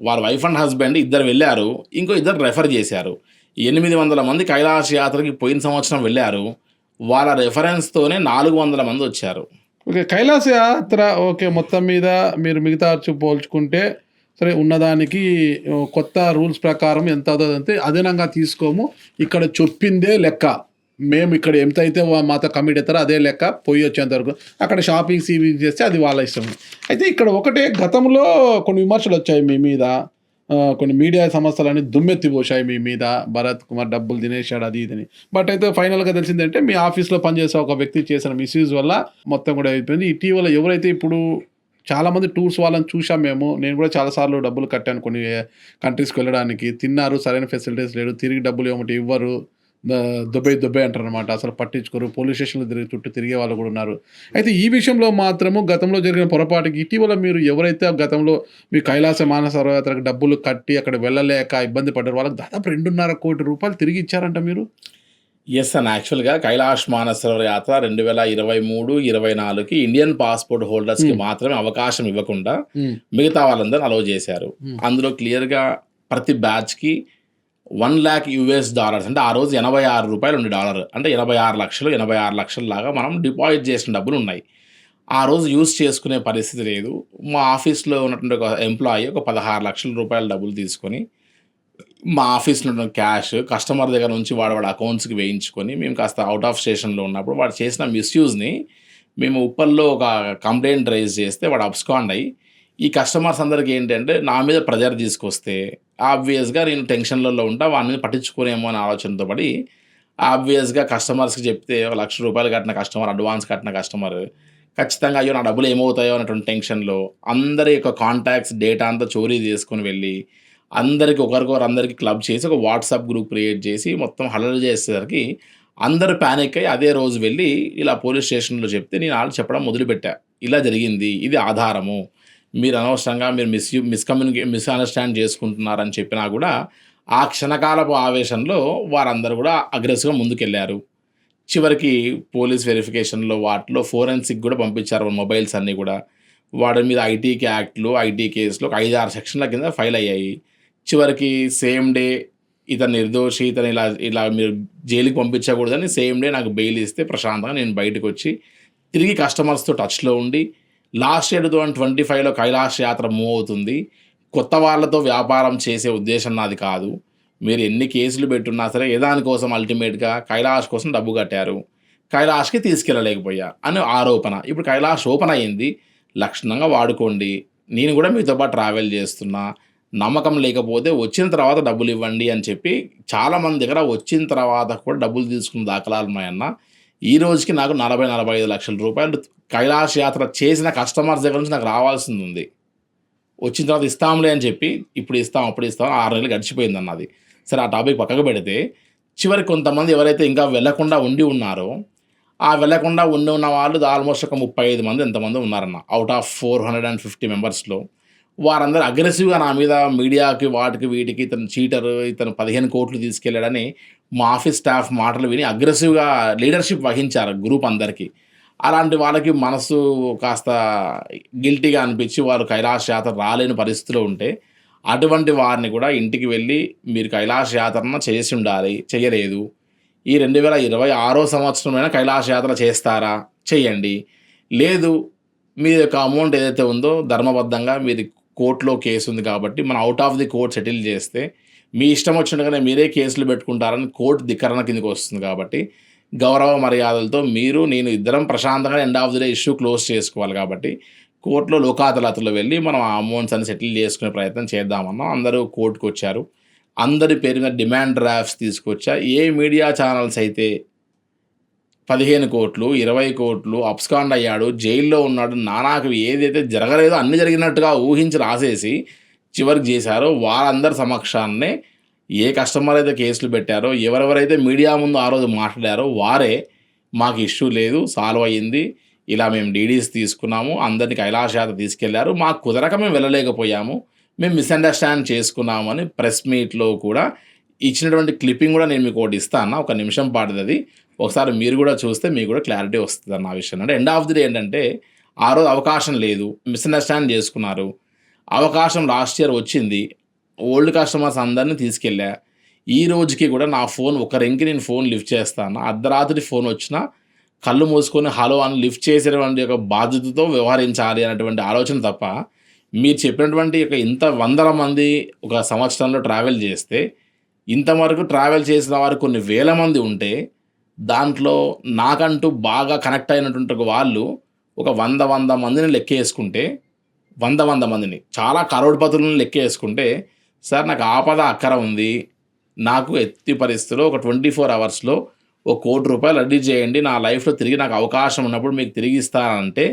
వారు వైఫ్ అండ్ హస్బెండ్ ఇద్దరు వెళ్ళారు, ఇంకో ఇద్దరు రెఫర్ చేశారు. 800 మంది కైలాస యాత్రకి పోయిన సంవత్సరం వెళ్ళారు, వాళ్ళ రెఫరెన్స్తోనే 400 మంది వచ్చారు.
ఓకే, కైలాస యాత్ర ఓకే, మొత్తం మీద మీరు మిగతా పోల్చుకుంటే సరే ఉన్నదానికి కొత్త రూల్స్ ప్రకారం ఎంత అవుతుందంటే అదనంగా తీసుకోము, ఇక్కడ చెప్పిందే లెక్క, మేము ఇక్కడ ఎంత అయితే మాతో కమిట్ అవుతారో అదే లెక్క, పోయి వచ్చేంత వరకు అక్కడ షాపింగ్ సీవింగ్ చేస్తే అది వాళ్ళ ఇష్టం. అయితే ఇక్కడ ఒకటే గతంలో కొన్ని విమర్శలు వచ్చాయి మీ మీద, కొన్ని మీడియా సంస్థలని దుమ్మెత్తిపోసాయి మీ మీద, భరత్ కుమార్ డబ్బులు తినేశాడు అది ఇదని. బట్ అయితే ఫైనల్గా తెలిసిందంటే మీ ఆఫీస్లో పనిచేసే ఒక వ్యక్తి చేసిన మిస్యూజ్ వల్ల మొత్తం కూడా అయిపోయింది. ఇటీవల ఎవరైతే ఇప్పుడు చాలామంది టూర్స్ వాళ్ళని చూసాం మేము, నేను కూడా చాలాసార్లు డబ్బులు కట్టాను కొన్ని కంట్రీస్కి వెళ్ళడానికి, తిన్నారు, సరైన ఫెసిలిటీస్ లేడు, తిరిగి డబ్బులు ఏమంటే ఇవ్వరు, దుబ్బై అంటారు అనమాట, అసలు పట్టించుకోరు, పోలీస్ స్టేషన్లో చుట్టూ తిరిగే వాళ్ళు కూడా ఉన్నారు. అయితే ఈ విషయంలో మాత్రము గతంలో జరిగిన పొరపాటుకి ఇటీవల మీరు ఎవరైతే గతంలో మీ కైలాస మానస సరోవరాత్రికి డబ్బులు కట్టి అక్కడ వెళ్ళలేక ఇబ్బంది పడ్డారు వాళ్ళకి దాదాపు 2.5 కోటి రూపాయలు తిరిగి ఇచ్చారంట మీరు.
యెస్ అన్న. యాక్చువల్‌గా కైలాష్ మానసరోవర్ యాత్ర 2023, 24కి ఇండియన్ పాస్‌పోర్ట్ హోల్డర్స్‌కి మాత్రమే అవకాశం ఇవ్వకుండా మిగతా వాళ్ళందరిని అలౌ చేశారు. అందులో క్లియర్‌గా ప్రతి బ్యాచ్‌కి $1,00,000 అంటే ఆ రోజు $86 ఉండే డాలర్. అంటే 86 లక్షల లాగా మనం డిపాజిట్ చేసిన డబ్బులున్నాయి. ఆ రోజు యూజ్ చేసుకునే పరిస్థితి లేదు. మా ఆఫీస్‌లో ఉన్నటువంటి ఒక ఎంప్లాయీ ఒక $16 లక్షల డబ్బులు తీసుకొని మా ఆఫీస్‌లో ఉన్న క్యాష్ కస్టమర్ దగ్గర నుంచి వాడి అకౌంట్స్‌కి వేయించుకొని, మేము కాస్త ఔట్ ఆఫ్ స్టేషన్‌లో ఉన్నప్పుడు వాడు చేసిన మిస్‌యూజ్‌ని మేము ఉప్పల్లో ఒక కంప్లెయింట్ రైజ్ చేస్తే వాడు అబ్స్కాండ్ అయ్యి, ఈ కస్టమర్స్ అందరికి ఏంటంటే నా మీద ప్రెజర్ తీసుకొస్తే ఆబ్వియస్‌గా నేను టెన్షన్‌లలో ఉంటా. వాడిని పట్టించుకోనేమో అనే ఆలోచనతో పడి ఆబ్వియస్‌గా కస్టమర్స్‌కి చెప్తే ఒక ₹1,00,000 కట్టిన కస్టమర్, అడ్వాన్స్ కట్టిన కస్టమర్ ఖచ్చితంగా అయ్యో నా డబ్బులు ఏమవుతాయో అనేటువంటి టెన్షన్‌లో అందరి యొక్క కాంటాక్ట్స్ డేటా అంతా చోరీ చేసుకొని వెళ్ళి అందరికి అందరికి క్లబ్ చేసి ఒక వాట్సాప్ గ్రూప్ క్రియేట్ చేసి మొత్తం హల్చల్ చేసేసరికి అందరూ పానిక్ అయ్యి అదే రోజు వెళ్ళి ఇలా పోలీస్ స్టేషన్‌లో చెప్తే నేను ఆళ్ళకి చెప్పడం మొదలుపెట్టా. ఇలా జరిగింది. ఇది ఆధారము. మీరు అనవసరంగా మీరు మిస్‌అండర్‌స్టాండ్ చేసుకుంటున్నారని చెప్పినా కూడా ఆ క్షణకాలపు ఆవేశంలో వారందరూ కూడా అగ్రెసివ్‌గా ముందుకెళ్లారు. చివరికి పోలీస్ వెరిఫికేషన్‌లో వాటిలో ఫోరెన్సిక్ కూడా పంపించారు మొబైల్స్ అన్నీ కూడా. వాడి మీద ఐటీకి యాక్ట్‌లు, ఐటీ కేసులు ఒక 5, 6 సెక్షన్‌ల కింద ఫైల్ అయ్యాయి. చివరికి సేమ్ డే ఇతను నిర్దోషి, ఇతను ఇలా మీరు జైలుకి పంపించకూడదని సేమ్ డే నాకు బెయిల్ ఇస్తే ప్రశాంతంగా నేను బయటకొచ్చి తిరిగి కస్టమర్స్‌తో టచ్‌లో ఉండి లాస్ట్ ఇయర్ 2025లో కైలాష్ యాత్ర మూవ్ అవుతుంది. కొత్త వాళ్ళతో వ్యాపారం చేసే ఉద్దేశం నాది కాదు. మీరు ఎన్ని కేసులు పెట్టున్నా సరే ఏ దానికోసం అల్టిమేట్‌గా కైలాష్ కోసం డబ్బు కట్టారు. కైలాష్‌కి తీసుకెళ్ళలేకపోయా అని ఆరోపణ. ఇప్పుడు కైలాష్ ఓపెన్ అయింది. లక్షణంగా వాడుకోండి. నేను కూడా మీతో పాటు ట్రావెల్ చేస్తున్నా. నమ్మకం లేకపోతే వచ్చిన తర్వాత డబ్బులు ఇవ్వండి అని చెప్పి చాలామంది దగ్గర వచ్చిన తర్వాత కూడా డబ్బులు తీసుకున్న దాఖలాలున్నాయన్న. ఈ రోజుకి నాకు ₹45 లక్షల కైలాష్ యాత్ర చేసిన కస్టమర్స్ దగ్గర నుంచి నాకు రావాల్సింది ఉంది. వచ్చిన తర్వాత ఇస్తాంలే అని చెప్పి ఇప్పుడు ఇస్తాం, అప్పుడు ఇస్తాం 6 నెలలు గడిచిపోయిందన్న అది. సరే ఆ టాపిక్ పక్కకు పెడితే చివరికి కొంతమంది ఎవరైతే ఇంకా వెళ్ళకుండా ఉండి ఉన్నారో ఆ వెళ్ళకుండా ఉన్న వాళ్ళు ఆల్మోస్ట్ ఒక 35 మంది ఎంతమంది ఉన్నారన్న అవుట్ ఆఫ్ 450 మెంబర్స్‌లో. వారందరూ అగ్రెసివ్‌గా నా మీద మీడియాకి వాటికి వీటికి ఇతను చీటరు, ఇతను 15 కోట్లు తీసుకెళ్ళాడని మా ఆఫీస్ స్టాఫ్ మాటలు విని అగ్రెసివ్‌గా లీడర్‌షిప్ వహించారు గ్రూప్ అందరికీ. అలాంటి వాళ్ళకి మనసు కాస్త గిల్టీగా అనిపించి వారు కైలాష్ యాత్ర రాలేని పరిస్థితిలో ఉంటే అటువంటి వారిని కూడా ఇంటికి వెళ్ళి మీరు కైలాష్ యాత్రను చేసి ఉండాలి, చేయలేదు. ఈ 2026 సంవత్సరమైనా కైలాష్ యాత్ర చేస్తారా? చెయ్యండి. లేదు మీ యొక్క అమౌంట్ ఏదైతే ఉందో ధర్మబద్ధంగా మీది కోర్ట్‌లో కేసు ఉంది కాబట్టి మనం out of the court settle చేస్తే మీ ఇష్టం వచ్చినట్టుగానే మీరే కేసులు పెట్టుకుంటారని కోర్టు ధిక్కరణ కిందకి వస్తుంది కాబట్టి గౌరవ మర్యాదలతో మీరు నేను ఇద్దరం ప్రశాంతంగా end of the day issue close చేసుకోవాలి కాబట్టి కోర్టులో లోక్ అదాలత్‌లో వెళ్ళి మనం ఆ అమౌంట్స్ అన్ని సెటిల్ చేసుకునే ప్రయత్నం చేద్దామన్నాం. అందరూ కోర్టుకు వచ్చారు. అందరి పేరు మీద డిమాండ్ డ్రాఫ్ట్స్ తీసుకొచ్చా. ఏ మీడియా ఛానల్స్ అయితే 15 కోట్లు, 20 కోట్లు అబ్స్కాండ్ అయ్యాడు, జైల్లో ఉన్నాడు, నానాకు ఏదైతే జరగలేదో అన్నీ జరిగినట్టుగా ఊహించి రాసేసి చివరికి చేశారో వారందరి సమక్షాన్నే ఏ కస్టమర్ అయితే కేసులు పెట్టారో ఎవరెవరైతే మీడియా ముందు ఆ రోజు మాట్లాడారో వారే మాకు ఇష్యూ లేదు, సాల్వ్ అయ్యింది, ఇలా మేము డీడీస్ తీసుకున్నాము, అందరినీ కైలాష్ యాత్ర తీసుకెళ్లారు, మాకు కుదరక మేము వెళ్ళలేకపోయాము, మేము మిస్అండర్స్టాండ్ చేసుకున్నామని ప్రెస్ మీట్లో కూడా ఇచ్చినటువంటి క్లిప్పింగ్ కూడా నేను మీకు ఒకటి ఇస్తాను. ఒక నిమిషం పాటుది అది. ఒకసారి మీరు కూడా చూస్తే మీకు కూడా క్లారిటీ వస్తుంది అన్న విషయం. అంటే ఎండ్ ఆఫ్ ది డే ఏంటంటే ఆ రోజు అవకాశం లేదు, మిస్అండర్స్టాండ్ చేసుకున్నారు. అవకాశం లాస్ట్ ఇయర్ వచ్చింది, ఓల్డ్ కస్టమర్స్ అందరినీ తీసుకెళ్ళా. ఈ రోజుకి కూడా నా ఫోన్ ఒక రింగ్కి నేను ఫోన్ లిఫ్ట్ చేస్తాను. అర్ధరాత్రి ఫోన్ వచ్చినా కళ్ళు మూసుకొని హలో అని లిఫ్ట్ చేసేటువంటి ఒక బాధ్యతతో వ్యవహరించాలి అనేటువంటి ఆలోచన తప్ప మీరు చెప్పినటువంటి ఒక ఇంత వందల మంది ఒక సంవత్సరంలో ట్రావెల్ చేస్తే ఇంతవరకు ట్రావెల్ చేసిన వారు కొన్ని వేల మంది ఉంటే దాంట్లో నాకంటూ బాగా కనెక్ట్ అయినటువంటి వాళ్ళు ఒక 100 మందిని లెక్కేసుకుంటే 100 మందిని చాలా కరోడ్పతులను లెక్కేసుకుంటే సార్ నాకు ఆపద అక్కర ఉంది, నాకు ఎత్తి పరిస్థితిలో ఒక 24 అవర్స్లో ₹1,00,00,000 రెడీ చేయండి, నా లైఫ్లో తిరిగి నాకు అవకాశం ఉన్నప్పుడు మీకు తిరిగి ఇస్తానంటే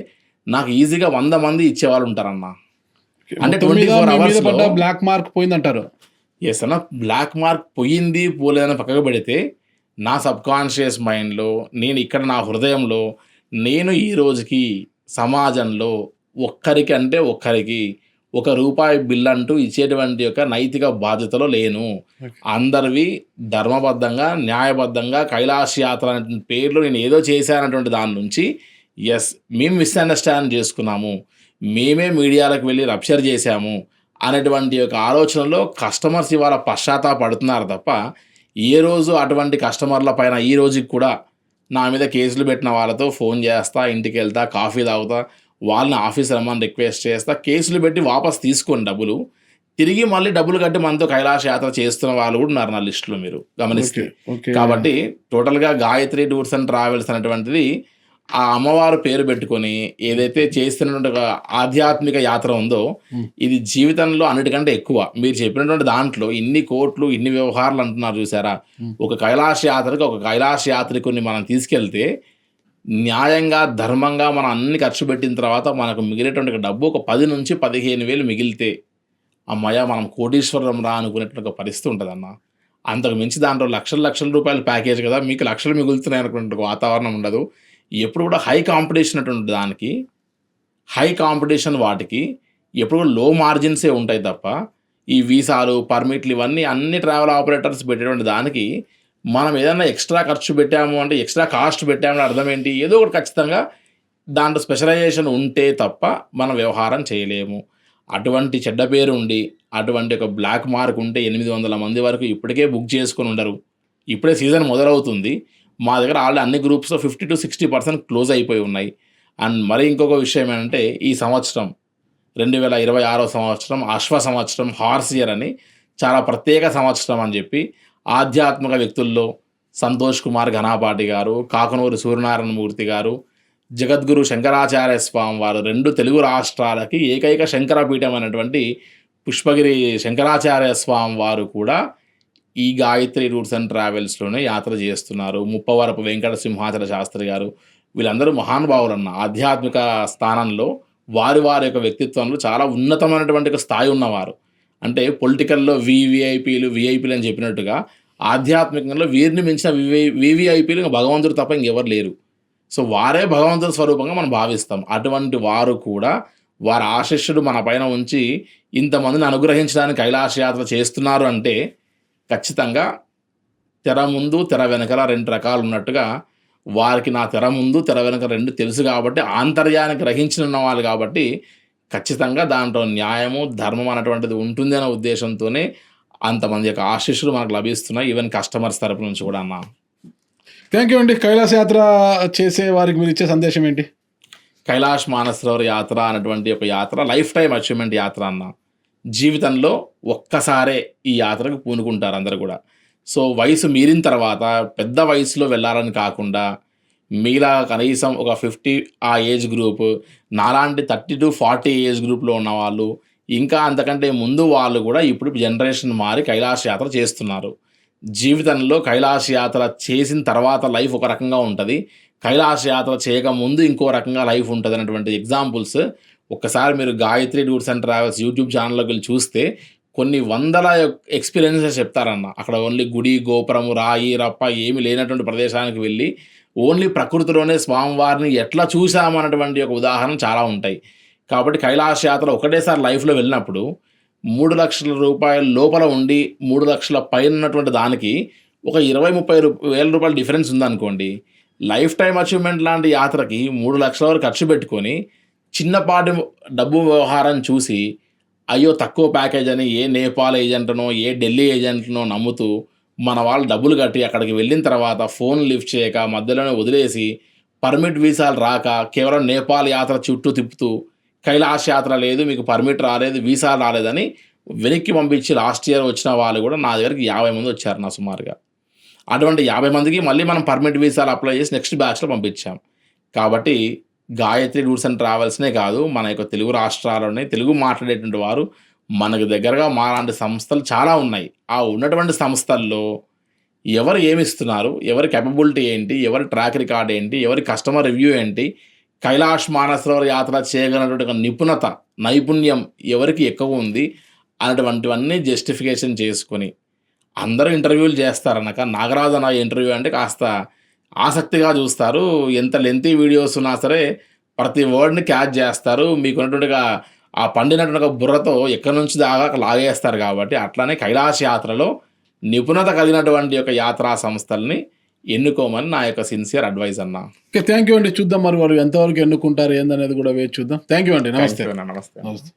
నాకు ఈజీగా 100 మంది ఇచ్చేవాళ్ళు ఉంటారన్న. అంటే 24 అవర్స్లో
బ్లాక్ మార్క్ పోయిందంటారు.
ఎస్ అన్న, బ్లాక్ మార్క్ పోయింది పోలేదని పక్కకు పెడితే నా సబ్కాన్షియస్ మైండ్లో నేను ఇక్కడ నా హృదయంలో నేను ఈ రోజుకి సమాజంలో ఒక్కరికి ఒక రూపాయి బిల్ అంటూ ఇచ్చేటువంటి యొక్క నైతిక బాధ్యతలో లేను. అందరివి ధర్మబద్ధంగా, న్యాయబద్ధంగా కైలాస యాత్ర అనే పేర్లు నేను ఏదో చేశానటువంటి దాని నుంచి మేము మిస్అండర్స్టాండ్ చేసుకున్నాము, మేమే మీడియాలకు వెళ్ళి రప్చర్ చేశాము అనేటువంటి యొక్క ఆలోచనలో కస్టమర్స్ ఇవాళ పశ్చాత్తాపడుతున్నారు తప్ప, ఏ రోజు అటువంటి కస్టమర్ల పైన ఈ రోజుకి కూడా నా మీద కేసులు పెట్టిన వాళ్ళతో ఫోన్ చేస్తా, ఇంటికి వెళ్తా, కాఫీ తాగుతా, వాళ్ళని ఆఫీస్ రమ్మని రిక్వెస్ట్ చేస్తా, కేసులు పెట్టి వాపస్ తీసుకొని డబ్బులు తిరిగి మళ్ళీ డబ్బులు కట్టి మనతో కైలాస యాత్ర చేస్తున్న వాళ్ళు కూడా ఉన్నారు నా లిస్టులో మీరు గమనిస్తే. కాబట్టి టోటల్గా గాయత్రి టూర్స్ అండ్ ట్రావెల్స్ అనేటువంటిది ఆ అమ్మవారు పేరు పెట్టుకొని ఏదైతే చేస్తున్నటువంటి ఒక ఆధ్యాత్మిక యాత్ర ఉందో, ఇది జీవితంలో అన్నిటికంటే ఎక్కువ. మీరు చెప్పినటువంటి దాంట్లో ఇన్ని కోట్లు, ఇన్ని వ్యవహారాలు అంటున్నారు చూసారా, ఒక కైలాస యాత్రకు ఒక కైలాస యాత్రికుని మనం తీసుకెళ్తే న్యాయంగా, ధర్మంగా మనం అన్ని ఖర్చు పెట్టిన తర్వాత మనకు మిగిలేటువంటి డబ్బు ఒక 10 నుంచి 15,000 మిగిలితే అమ్మయ్య మనం కోటీశ్వరం రా అనుకునేటువంటి ఒక పరిస్థితి ఉంటుందన్న. అంతకు మించి దాంట్లో లక్షల రూపాయల ప్యాకేజ్ కదా, మీకు లక్షలు మిగులుతున్నాయి అనుకునే వాతావరణం ఉండదు. ఎప్పుడు కూడా హై కాంపిటీషన్ అటువంటి దానికి, హై కాంపిటీషన్ వాటికి ఎప్పుడు కూడా లో మార్జిన్సే ఉంటాయి తప్ప, ఈ వీసాలు, పర్మిట్లు ఇవన్నీ అన్ని ట్రావెల్ ఆపరేటర్స్ పెట్టేటువంటి దానికి మనం ఏదైనా ఎక్స్ట్రా ఖర్చు పెట్టాము అంటే, ఎక్స్ట్రా కాస్ట్ పెట్టామని అర్థం ఏంటి? ఏదో ఒకటి ఖచ్చితంగా దాంట్లో స్పెషలైజేషన్ ఉంటే తప్ప మనం వ్యవహారం చేయలేము. అటువంటి చెడ్డ పేరు ఉండి, అటువంటి ఒక బ్లాక్ మార్క్ ఉంటే 800 మంది వరకు ఇప్పటికే బుక్ చేసుకొని ఉండరు. ఇప్పుడే సీజన్ మొదలవుతుంది. మా దగ్గర ఆల్రెడీ అన్ని గ్రూప్స్లో 50 to 60% క్లోజ్ అయిపోయి ఉన్నాయి. అండ్ మరి ఇంకొక విషయం ఏంటంటే, ఈ సంవత్సరం 2026 సంవత్సరం అశ్వ సంవత్సరం, హార్స్ ఇయర్ అని చాలా ప్రత్యేక సంవత్సరం అని చెప్పి ఆధ్యాత్మిక వ్యక్తుల్లో సంతోష్ కుమార్ ఘనాపాటి గారు, కాకనూరు సూర్యనారాయణ మూర్తి గారు, జగద్గురు శంకరాచార్య స్వామి వారు 2 తెలుగు రాష్ట్రాలకి ఏకైక శంకరపీఠం అనేటువంటి పుష్పగిరి శంకరాచార్య స్వామి వారు కూడా ఈ గాయత్రి టూర్స్ అండ్ ట్రావెల్స్లోనే యాత్ర చేస్తున్నారు. ముప్పవరపు వెంకట సింహాచల శాస్త్రి గారు, వీళ్ళందరూ మహానుభావులన్న ఆధ్యాత్మిక స్థానంలో వారి యొక్క వ్యక్తిత్వంలో చాలా ఉన్నతమైనటువంటి ఒక స్థాయి ఉన్నవారు. అంటే పొలిటికల్లో వివిఐపీలు అని చెప్పినట్టుగా ఆధ్యాత్మికంలో వీరిని మించిన వివిఐపీలు ఇంకా భగవంతుడు తప్ప ఇంకెవరు లేరు. సో వారే భగవంతుడి స్వరూపంగా మనం భావిస్తాం. అటువంటి వారు కూడా వారి ఆశిష్యుడు మన పైన ఉంచి ఇంతమందిని అనుగ్రహించడానికి కైలాస యాత్ర చేస్తున్నారు అంటే ఖచ్చితంగా తెర ముందు, తెర వెనకల 2 రకాలు ఉన్నట్టుగా వారికి నా తెర ముందు, తెర వెనక 2 తెలుసు కాబట్టి, ఆంతర్యాన్ని గ్రహించిన వాళ్ళు కాబట్టి ఖచ్చితంగా దాంట్లో న్యాయము, ధర్మం అనేటువంటిది ఉంటుంది అనే ఉద్దేశంతోనే అంతమంది యొక్క ఆశీస్సులు మనకు లభిస్తున్నాయి, ఈవెన్ కస్టమర్స్ తరపు నుంచి కూడా అన్న.
థ్యాంక్ యూ అండి. కైలాస యాత్ర చేసే వారికి మీరు ఇచ్చే సందేశం ఏంటి?
కైలాష్ మానసరోవర్ యాత్ర అనేటువంటి ఒక యాత్ర లైఫ్ టైం అచీవ్మెంట్ యాత్ర అన్న. జీవితంలో ఒక్కసారే ఈ యాత్రకు పూనుకుంటారు అందరు కూడా. సో వయసు మీరిన తర్వాత పెద్ద వయసులో వెళ్ళాలని కాకుండా మీలా కనీసం ఒక 50 ఆ ఏజ్ గ్రూప్, నాలాంటి 30 to 40 ఏజ్ గ్రూప్లో ఉన్నవాళ్ళు, ఇంకా అంతకంటే ముందు వాళ్ళు కూడా ఇప్పుడు జనరేషన్ మారి కైలాస యాత్ర చేస్తున్నారు. జీవితంలో కైలాస యాత్ర చేసిన తర్వాత లైఫ్ ఒక రకంగా ఉంటుంది, కైలాస యాత్ర చేయకముందు ఇంకో రకంగా లైఫ్ ఉంటుంది అనేటువంటి ఎగ్జాంపుల్స్ ఒక్కసారి మీరు Gayatri tours and travels YouTube ఛానల్లోకి వెళ్ళి చూస్తే కొన్ని వందల ఎక్స్పీరియన్సెస్ చెప్తారన్న. అక్కడ ఓన్లీ గుడి, గోపురము, రాయి, రప్ప ఏమి లేనటువంటి ప్రదేశానికి వెళ్ళి ఓన్లీ ప్రకృతిలోనే స్వామివారిని ఎట్లా చూసామన్నటువంటి ఒక ఉదాహరణ చాలా ఉంటాయి. కాబట్టి కైలాస యాత్ర ఒకటేసారి లైఫ్లో వెళ్ళినప్పుడు 3 లక్షల రూపాయల లోపల ఉండి 3 లక్షల పైన ఉన్నటువంటి దానికి ఒక 20-30 వేల రూపాయల డిఫరెన్స్ ఉందనుకోండి, లైఫ్ టైం అచీవ్మెంట్ లాంటి యాత్రకి 3 లక్షల వరకు ఖర్చు పెట్టుకొని చిన్నపాటి డబ్బు వ్యవహారం చూసి అయ్యో తక్కువ ప్యాకేజ్ అని ఏ నేపాల్ ఏజెంట్నో ఏ ఢిల్లీ ఏజెంట్నో నమ్ముతూ మన వాళ్ళు డబ్బులు కట్టి అక్కడికి వెళ్ళిన తర్వాత ఫోన్ లిఫ్ట్ చేయక మధ్యలోనే వదిలేసి పర్మిట్ వీసాలు రాక కేవలం నేపాల్ యాత్ర చుట్టూ తిప్పుతూ కైలాస యాత్ర లేదు, మీకు పర్మిట్ రాలేదు, వీసా రాలేదని వెనక్కి పంపించి లాస్ట్ ఇయర్ వచ్చిన వాళ్ళు కూడా నా దగ్గరికి 50 మంది వచ్చారు నా సుమారుగా. అటువంటి 50 మందికి మళ్ళీ మనం పర్మిట్ వీసాలు అప్లై చేసి నెక్స్ట్ బ్యాచ్లో పంపించాం. కాబట్టి గాయత్రి టూర్స్ అండ్ ట్రావెల్స్నే కాదు, మన యొక్క తెలుగు రాష్ట్రాల్లోనే తెలుగు మాట్లాడేటువంటి వారు మనకు దగ్గరగా మాలాంటి సంస్థలు చాలా ఉన్నాయి. ఆ ఉన్నటువంటి సంస్థల్లో ఎవరు ఏమిస్తున్నారు, ఎవరి కేపబిలిటీ ఏంటి, ఎవరి ట్రాక్ రికార్డ్ ఏంటి, ఎవరి కస్టమర్ రివ్యూ ఏంటి, కైలాష్ మానసరోవర్ యాత్ర చేయగలిగినటువంటి నిపుణత, నైపుణ్యం ఎవరికి ఎక్కువ ఉంది అనేటువంటివన్నీ జస్టిఫికేషన్ చేసుకొని అందరూ ఇంటర్వ్యూలు చేస్తారన్నాక నాగరాజు అన్న ఇంటర్వ్యూ అంటే కాస్త ఆసక్తిగా చూస్తారు. ఎంత లెంతీ వీడియోస్ ఉన్నా సరే ప్రతి వర్డ్ని క్యాచ్ చేస్తారు. మీకున్నటువంటిగా ఆ పండినటువంటి ఒక బుర్రతో ఎక్కడి నుంచి దాకా లాగేస్తారు కాబట్టి అట్లానే కైలాస యాత్రలో నిపుణత కలిగినటువంటి యొక్క యాత్రా సంస్థల్ని ఎన్నుకోమని నా యొక్క సిన్సియర్ అడ్వైజ్ అన్న.
ఓకే, థ్యాంక్ యూ అండి. చూద్దాం మరి వారు ఎంతవరకు ఎన్నుకుంటారు ఏందనేది కూడా వేచి చూద్దాం. థ్యాంక్ యూ అండి. నమస్తే.
నమస్తే.
నమస్తే.